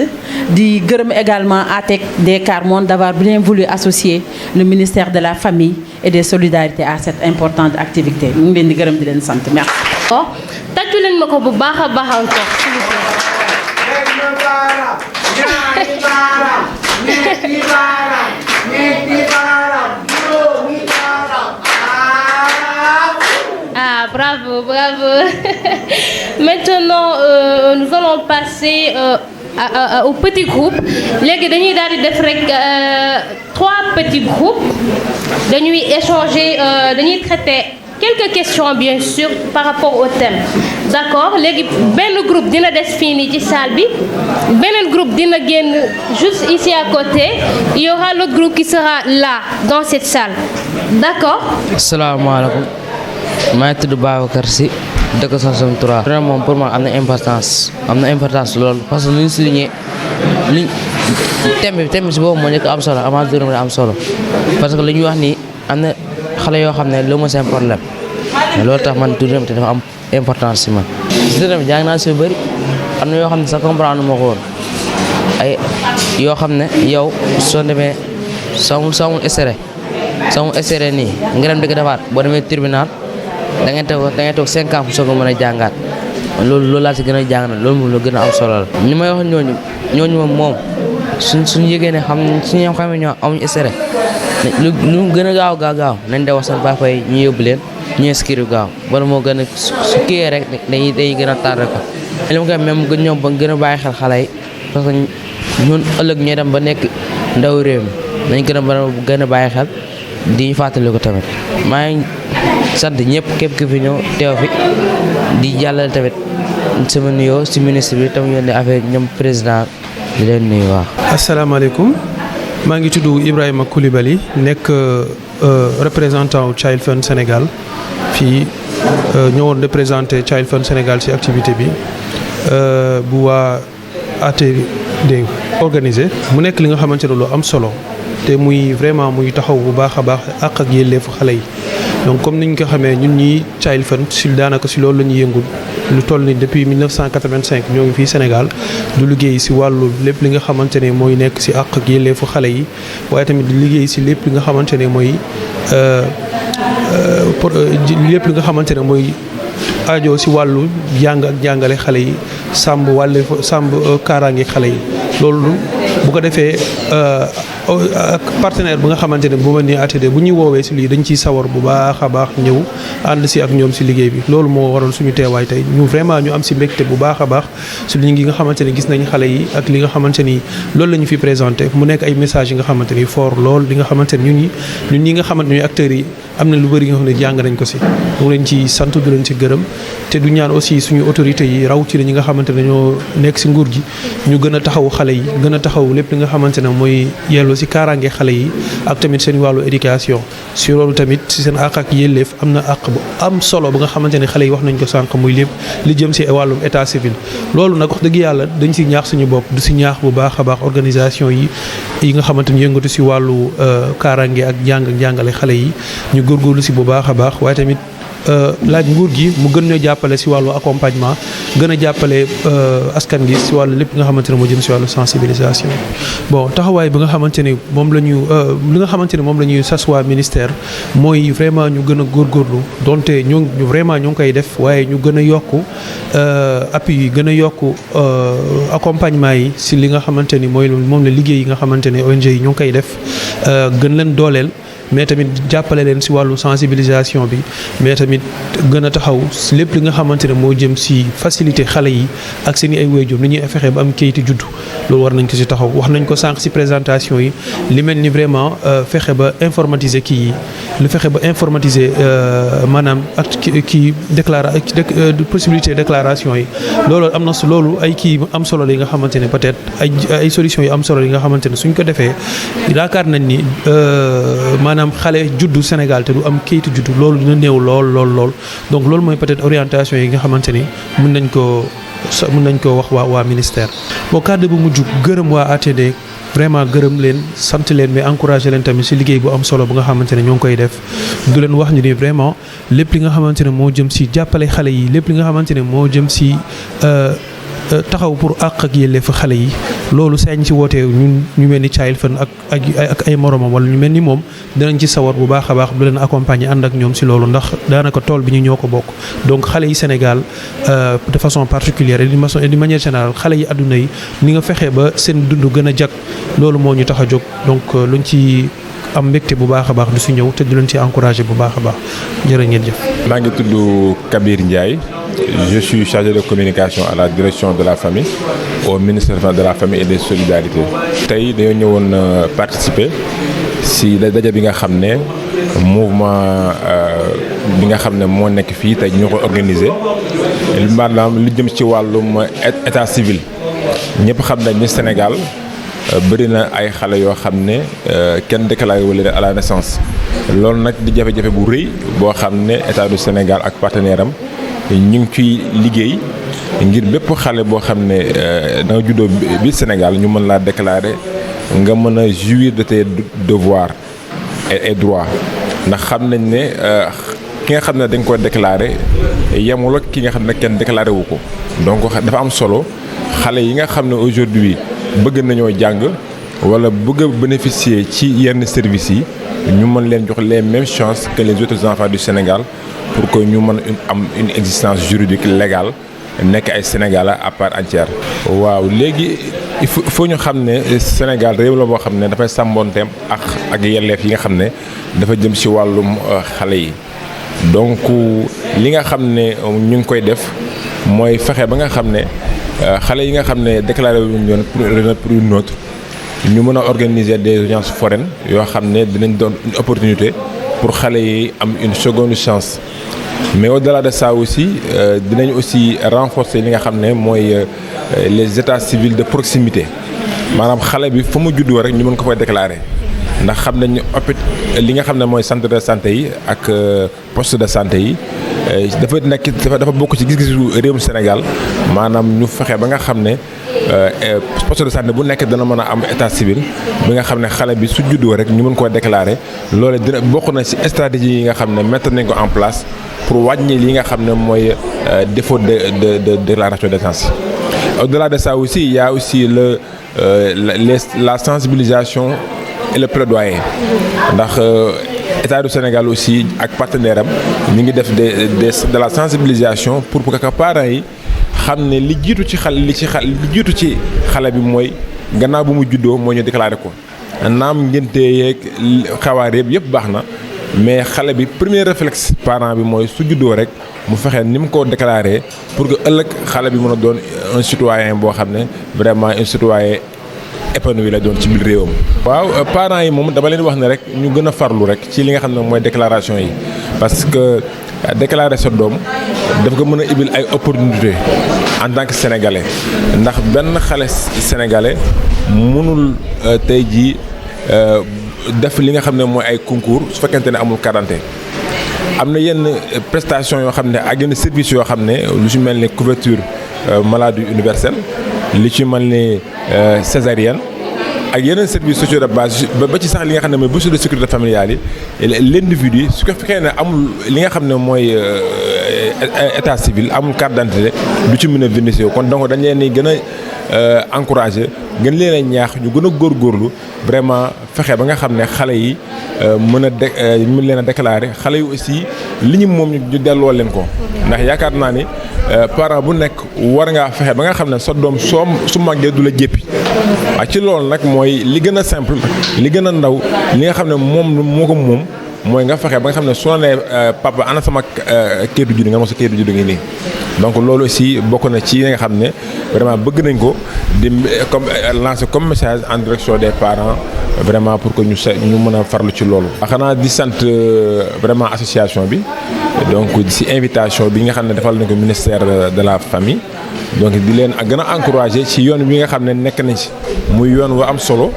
di gërëm également ATCAR Monde d'avoir bien voulu associer le ministère de la famille et des solidarités à cette importante activité ñu ngi leen di gërëm di leen sant merci. oh tàccu leen ma ko bu baax a baax encore s'il vous plaît. Ah, bravo, bravo. Maintenant, nous allons passer au petit groupe. Léegi dañuy daal di def rek 3 petits groupes. Dañuy échanger, dañuy traiter quelques questions bien sûr par rapport au thème. D'accord? Léegi benn groupe dina des fii nii ci salle bi. Beneen groupe dina génn juste ici à côté. Il y aura l'autre groupe qui sera là dans cette salle. D'accord? Asalaamaaleykum. maa ngi tudd Babacar Sy dëkk Sosone 3. vraiment moom pour moi am na importance loolu parce que lu ñu souligné liñ thème bi si boobu moo nekk am solo avant de am solo parce que li ñuy wax nii am na xale yoo xam ne loolu mooy seen problème mais loolu tax man tuuram te dafa am importance si man. si tuuram jàng naa si lu bëri am na yoo xam ne sax comprendre ma ko woon ay yoo xam ne yow soo demee soo amul essayé nii nga dem di ko defaat boo demee tribunal. da ngay toog 5 ans soo ko mën a jàngaat loolu laa si gën a jàng na loolu moom la gën a am solo la. ni may wax ñooñu moom suñu yëgee ne suñu xamee ñoo amuñu essayé lu mu gën a gaaw nañ de wax seen papa yi ñu yóbbu leen ñu inscrire gaaw wala moo gën a su kiyee rek dañuy gën a tardé ko. li ma koy même gën ñoom ba gën a bàyyi xel xale yi parce que ñun ëllëg ñooy dem ba nekk ndaw réew mi nañ gën a bàyyi xel di ñu fàttali ko tamit maa ngi sant ñëpp képp ki fi ñëw teew fi di jàllale tamit sama nuyoo si ministre bi tam yónnee affaire ñoom président di leen nuyu waaw. asalaamaaleykum maa ngi tudd Ibrahima Coulibaly nekk représentant Child Fund Sénégal fii ñëwoon représenté Child Fund Sénégal ci activité bi bu waa ATD organisé mu nekk li nga xamante ne lu am solo te muy vraiment muy taxaw bu baax a baax àq ak yelleefu xale yi. donc comme niñ ko xamee ñun ñi Child Fund si daanaka si loolu la ñuy yëngul lu toll ni depuis 1985 ñoo ngi fii Sénégal du liggéey si wàllu lépp li nga xamante ne mooy nekk si àq ak yelleefu xale yi waaye tamit di liggéey si lépp li nga xamante ne mooy lépp li nga xamante ne mooy aajo si wàllu jàng ak jàngale xale yi sàmm kaaraange xale yi loolu bu ko defee ak partenaire bi nga xamante ne bu ma nee ATD bu ñuy woowee si lii dañ ciy sawar bu baax a baax ñëw ànd si ak ñoom si liggéey bi loolu moo waral suñu teewaay tey ñu vraiment ñu am si mbégte bu baax a baax si li nga xamante ne gis nañ xale yi ak li nga xamante ni loolu la ñu fi présenté mu nekk ay messages yi nga xamante ni fort lool li nga xamante ne ñun ñi nga xamante ne acteurs yi am na lu bëri nga xam ne jàng nañ ko si mu leen ci sant du leen si gërëm te du ñaan aussi suñu autorités yi raw ci ñi nga xamante ne ñoo nekk si nguur gi ñu gën a taxaw xale yi gën a taxaw lépp li nga xamante ne mooy yellu si kaaraange xale yi ak tamit seen wàllu éducation si loolu tamit si seen àq ak yelleef am na àq bu am solo ba nga xamante ne xale yi wax nañ ko sànq muy lépp li jëm si wàllum état civil loolu nag wax dëgg yàlla dañ si ñaax suñu bopp du si ñaax bu baax a baax organisation yi nga xamante ni yëngatu si wàllu kaaraange ak jàngale xale yi ñu góorgóorlu si bu baax a baax waaye tamit laaj nguur gi mu gën ñoo jàppale si wàllu accompagnement gën a jàppale askan gi si wàllu lépp nga xamante ne moo jëm si wàllu sensibilisation. bon taxawaay bi nga xamante ne moom la ñu li nga xamante ne moom la ñuy sas waa ministère mooy vraiment ñu gën a góorgóorlu donte ñu vraiment ñu ngi koy def waaye ñu gën a yokk appui yi gën a yokk accompagnement yi si li nga xamante ni mooy moom la liggéey yi nga xamante ne ONG yi ñu ngi koy def gën leen dooleel. mais tamit jàppale leen si wàllu sensibilisation bi mais tamit gën a taxaw si lépp li nga xamante ne moo jëm si facilité xale yi ak seen i ay waajur ni ñuy fexe ba am kayiti juddu loolu war nañ ko si taxaw wax nañ ko sànq si présentation yi li mel ni vraiment fexe ba informatiser kii yi lu fexe ba informatiser maanaam ak kii possibilité déclaration yi loolu am na su loolu ay kii am solo yi nga xamante ne peut-être ay solutions yu am solo yi nga xamante ne suñ ko defee yaakaar nañ ni maanaam xale juddu Sénégal te du am kayitu juddu loolu dina néew lool donc loolu mooy peut-être orientation yi nga xamante ni mën nañ ko wax waa ministère. bon kàddu bu mujj gërëm waa ATD vraiment gërëm leen sant leen mais encouragé leen tamit si liggéey bu am solo bu nga xamante ne ñoo ngi koy def du leen wax ñu ni vraiment lépp li nga xamante ne moo jëm si jàppale xale yi lépp li nga xamante ne moo jëm si taxaw pour àq ak yelleefu xale yi loolu saa ñu ci wootee ñun ñu mel ni Child Fund ak ay moromam wala ñu mel ni moom dinañ ci sawar bu baax a baax du leen accompagner ànd ak ñoom si loolu ndax daanaka tool bi ñu ñoo ko bokk. donc xale yi Sénégal de façon particulière et d'une manière générale xale yi àdduna yi ni nga fexee ba seen dund gën a jag loolu moo ñu tax a jóg donc luñ ci am mbégte bu baax a baax du si ñëw te du leen ci encouragé bu baax a baax jërë ngeen jëf. maa ngi tudd Kabir Ndiaye je suis chargé de communication à la direction de la famille au ministère de la famille et des solidarités. tey dañoo ñëwoon participer si daje bi nga xam ne mouvement bi nga xam ne moo nekk fii tey ñoo ko organisé maanaam li jëm ci wàllum état civil ñëpp xam nañ ni Sénégal bëri na ay xale yoo xam ne kenn déclaré wu leen à la naissance loolu nag di jafe-jafe bu rëy boo xam ne état du Sénégal ak partenaire am ñu ngi ciy liggéey ngir bépp xale boo xam ne da nga juddoo biir Sénégal ñu mën laa déclarer nga mën a jouir de tes devoirs et droits ndax xam nañ ne ki nga xam ne dañ ko déclarer yemul ak ki nga xam ne kenn déclaré wu ko donc dafa am solo xale yi nga xam ne aujourd'hui bëgg nañoo jàng wala bëgg a bénéficier ci yenn services yi ñu mën leen jox les mêmes chances que les autres enfants du Sénégal pour que ñu mën am une existence juridique légale nekk ay Sénégalais à part entière. waaw léegi il faut ñu xam ne Sénégal réew la boo xam ne dafay sàmboonteem ak yelleef yi nga xam ne dafa jëm ci wàllum xale yi donc li nga xam ne ñu ngi koy def mooy fexe ba nga xam ne xale yi nga xam ne déclaré wuñu yoon pour une autre ñu mën a organiser des audiences foraines yoo xam ne dinañ doon une opportunité pour xale yi am une seconde chance mais au-delà de ça aussi dinañ aussi renforcer li nga xam ne mooy les états civils de proximité maanaam xale bi fa mu juddoo rek ñu mën ko koy déclarer ndax xam nañ li nga xam ne mooy centre de santé yi ak poste de santé yi dafa bokk ci gis-gisu réewum Sénégal maanaam ñu fexe ba nga xam ne poste de santé bu nekk dana mën a am état civil bi nga xam ne xale bi su juddoo rek ñu mën koo déclarer loolu dina bokk na ci stratégie yi nga xam ne mettre nañ ko en place pour wàññi li nga xam ne mooy défaut de déclaration de naissance. Au-delà de ça aussi il y a aussi la sensibilisation et le plaidoyer ndax État du Sénégal aussi ak partenaire am ñu ngi def de la sensibilisation pour que parents yi xam ne li jiitu ci xale bi mooy gannaaw bu mu juddoo moo ñu déclaré ko naam ngénte yeeg xawaar yëpp baax na mais xale bi premier réflexe parent bi mooy su juddoo rek mu fexe ni mu ko déclaré pour que ëllëg xale bi mën a doon un citoyen boo xam ne vraiment un citoyen épanoui la doon ci biir réewam. waaw parents yi moom dama leen wax ne rek ñu gën a farlu rek ci li nga xam ne mooy déclaration yi parce que déclarer sa doom daf ko mën a ibil ay opportunité en tant que sénégalais ndax benn xale sénégalais mënul tey jii def li nga xam ne mooy ay concours su fekkente ne amul carte d'identité am na yenn prestation yoo xam ne ak yenn services yoo xam ne lu ci mel ni couverture maladie universelle li ci mel ni césarienne ak yeneen services sociaux de base ba ci sax li nga xam ne mooy bourse de sécurité familiale yi l'individu su ko fekkee ne amul li nga xam ne mooy état civil amul carte d'identité du ci mën a bénéficier kon donc dañ leen di gën a encourager gën leen a ñaax ñu gën a góorgóorlu vraiment fexe ba nga xam ne xale yi mën leen a déclarer xale yi aussi li ñu moom ñu delloo leen ko ndax yaakaar naa ni parent bu nekk war ngaa fexe ba nga xam ne sa doom su màggee du la jéppi ak ci loolu nag mooy li gën a simple li gën a ndaw li nga xam ne moo ko moom mooy nga fexe ba nga xam ne su la nee papa ana sama kayitu juddu nga mos a kayitu juddu ngi nii donc loolu aussi bokk na ci yi nga xam ne vraiment bëgg nañ ko di lancer comme message en direction des parents vraiment pour que ñu mën a farlu ci loolu. xanaa di sant vraiment association bi donc ci invitation bi nga xam ne defal nañ ko ministère de la famille donc di leen gën a encourager ci yoon bi nga xam ne nekk nañ ci muy yoon wa am solo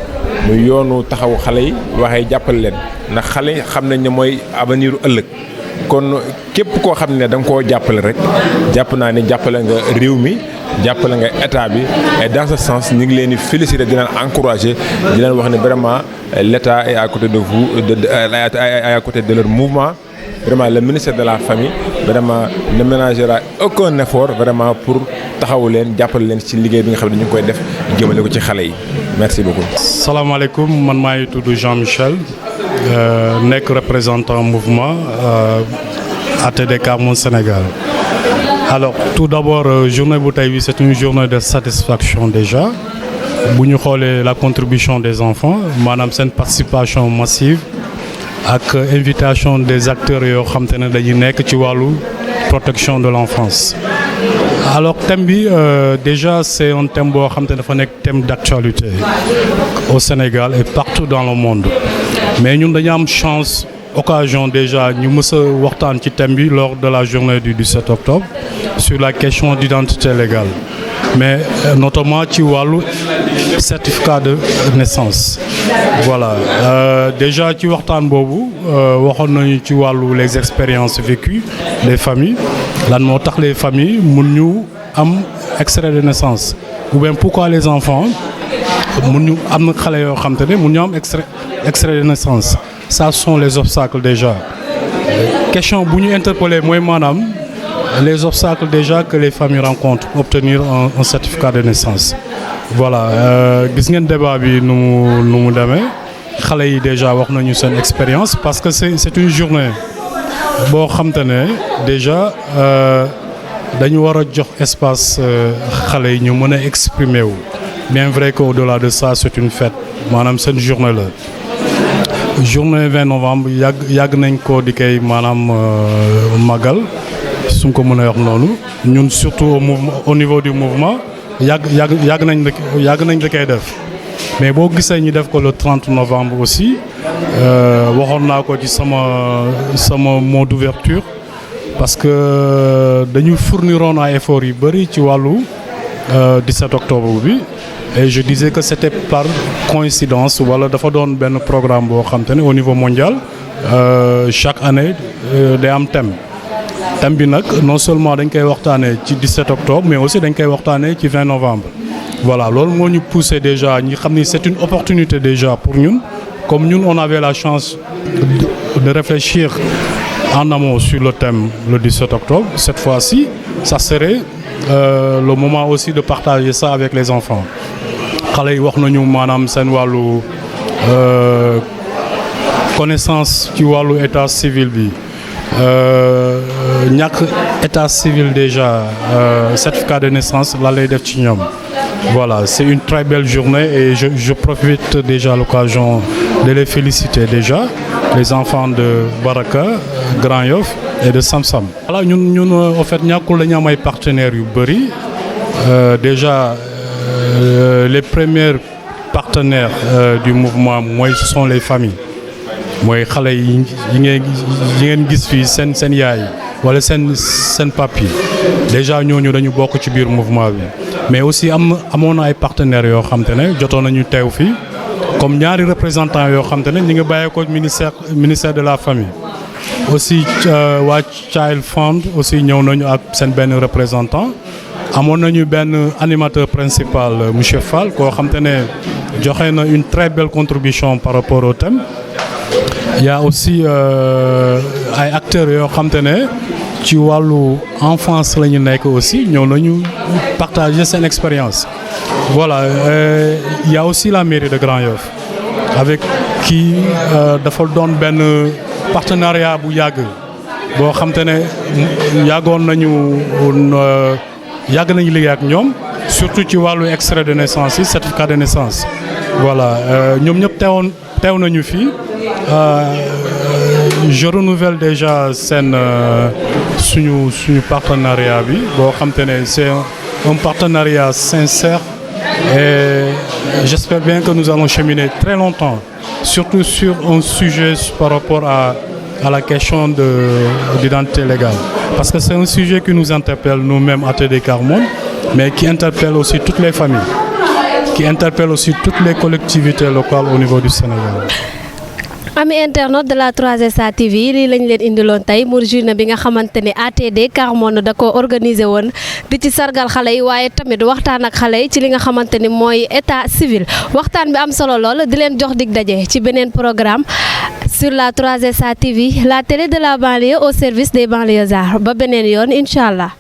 muy yoonu taxawu xale yi waxee jàppale leen ndax xale yi xam nañ ne mooy avenir ëllëg kon képp koo xam ne da nga koo jàppale rek jàpp naa ne jàppale nga réew mi jàppale nga état bi et dans ce sens ñu ngi leen di féliciter di leen encourager di leen wax ne vraiment l'état est à côté de vous est à côté de leur mouvement vraiment le ministère de la famille vraiment ne ménagera aucun effort vraiment pour taxawu leen jàppale leen ci liggéey bi nga xam ne ñu ngi koy def jëmale ko ci xale yi merci beaucoup. salaamaaleykum man maa ngi tudd Jean-Michel nekk représentant mouvement ATD Quart Monde Sénégal. Alors tout d'abord journée bu tey bi c'est une journée de satisfaction déjà bu ñu xoolee la contribution des enfants maanaam seen participation massive ak invitation des acteurs yoo xam te ne dañuy nekk ci wàllu protection de l'enfance. Alors thème bi déjà c'est un thème boo xam te ne dafa nekk thème d'actualité au Sénégal et partout dans le monde mais ñun dañu am chance occasion déjà ñu mës a waxtaan ci thème bi lors de la journée du 17 octobre sur la question d'identité légale mais notamment ci wàllu certificat de naissance voilà déjà ci waxtaan boobu waxoon nañu ci wàllu les expériences vécues des familles lan moo tax les familles mun ñu am extrait de naissance ou bien pourquoi les enfants mun ñu am xale yoo xam te ne mun ñu am extrait de naissance ça sont les obstacles déjà question bu ñu interpeller mooy maanaam les obstacles déjà que les familles rencontrent pour obtenir un certificat de naissance voilà gis ngeen débat bi nu mu demee xale yi déjà wax nañu seen expérience parce que c'est une journée boo xam te ne déjà dañu war a jox espace xale yi ñu mën a exprimer wu bien vrai que au-delà de ça c'est une fête maanaam seen journée la journée 20 novembre yàgg nañ ko di koy maanaam màggal su ma ko mën a wax noonu ñun surtout au niveau du mouvement yàgg nañ da koy def mais boo gisee ñu def ko le 30 novembre aussi waxoon naa ko ci sama mot d'ouverture parce que dañu fourniroon ay efforts yu bëri ci wàllu 17 octobre bi et je disais que c'était par coïncidence wala dafa doon benn programme boo xam te ne au niveau mondial chaque année day am thème bi nag non seulement dañ koy waxtaanee ci 17 octobre mais aussi dañ koy waxtaanee ci 20 novembre voilà loolu moo ñu poussé déjà ñi xam ni c'est une opportunité déjà pour ñun comme ñun on avait la chance de réfléchir en amont sur le thème le 17 octobre cette fois-ci ça serait le moment aussi de partager ça avec les enfants xale yi wax nañu maanaam seen wàllu connaissance ci wàllu état civil bi ñàkk état civil déjà certificat de naissance la lay def ci ñoom voilà c'est une très belle journée et je profite déjà à l'occasion de les féliciter déjà les enfants de Baraka Grand Yoff et de Samsam. voilà ñun en fait ñàkkul dañu am ay partenaires yu bëri déjà les premiers partenaires du mouvement mooy ce sont les familles mooy xale yi ngeen gis fii seen yaay wala seen papi déjà ñooñu dañu bokk ci biir mouvement bi mais aussi amoon na ay partenaires yoo xam te ne jotoon nañu teew fii comme ñaari représentants yoo xam te ne ñu ngi bàyyee ko ministère de la famille aussi waa Child Fund aussi ñëw nañu ak seen benn représentant amoon nañu benn animateur principal monsieur Fall koo xam te ne joxe na une très belle contribution par rapport au thème il y a aussi ay acteurs yoo xam te ne ci wàllu enfance la ñu nekk aussi ñëw nañu partager seen expérience voilà il y a aussi la mairie de Grand Yoff avec qui dafa doon benn partenariat bu yàgg boo xam te ne yàgg nañu liggéey ak ñoom surtout ci wàllu extrait de naissance yi certificat de naissance voilà ñoom ñëpp teew nañu fii je renouvelle déjà suñu partenariat bi boo xam te ne c'est un partenariat sincère et j'espère bien que nous allons cheminer très longtemps surtout sur un sujet par rapport à la question d'identité légale parce que c'est un sujet qui nous interpelle nous-mêmes à ATD Quart Monde mais qui interpelle aussi toutes les familles qui interpelle aussi toutes les collectivités locales au niveau du Sénégal. ami internaute de la 3SA TV lii lañ leen indiloon tey mu journée bi nga xamante ne ATD Quart Monde da ko organisé woon di ci sargal xale yi waaye tamit waxtaan ak xale yi ci li nga xamante ni mooy état civil waxtaan bi am solo lool di leen jox dig daje ci beneen programme sur la 3SA TV la télé de la banlieue au service des banlieusards ba beneen yoon incha allah.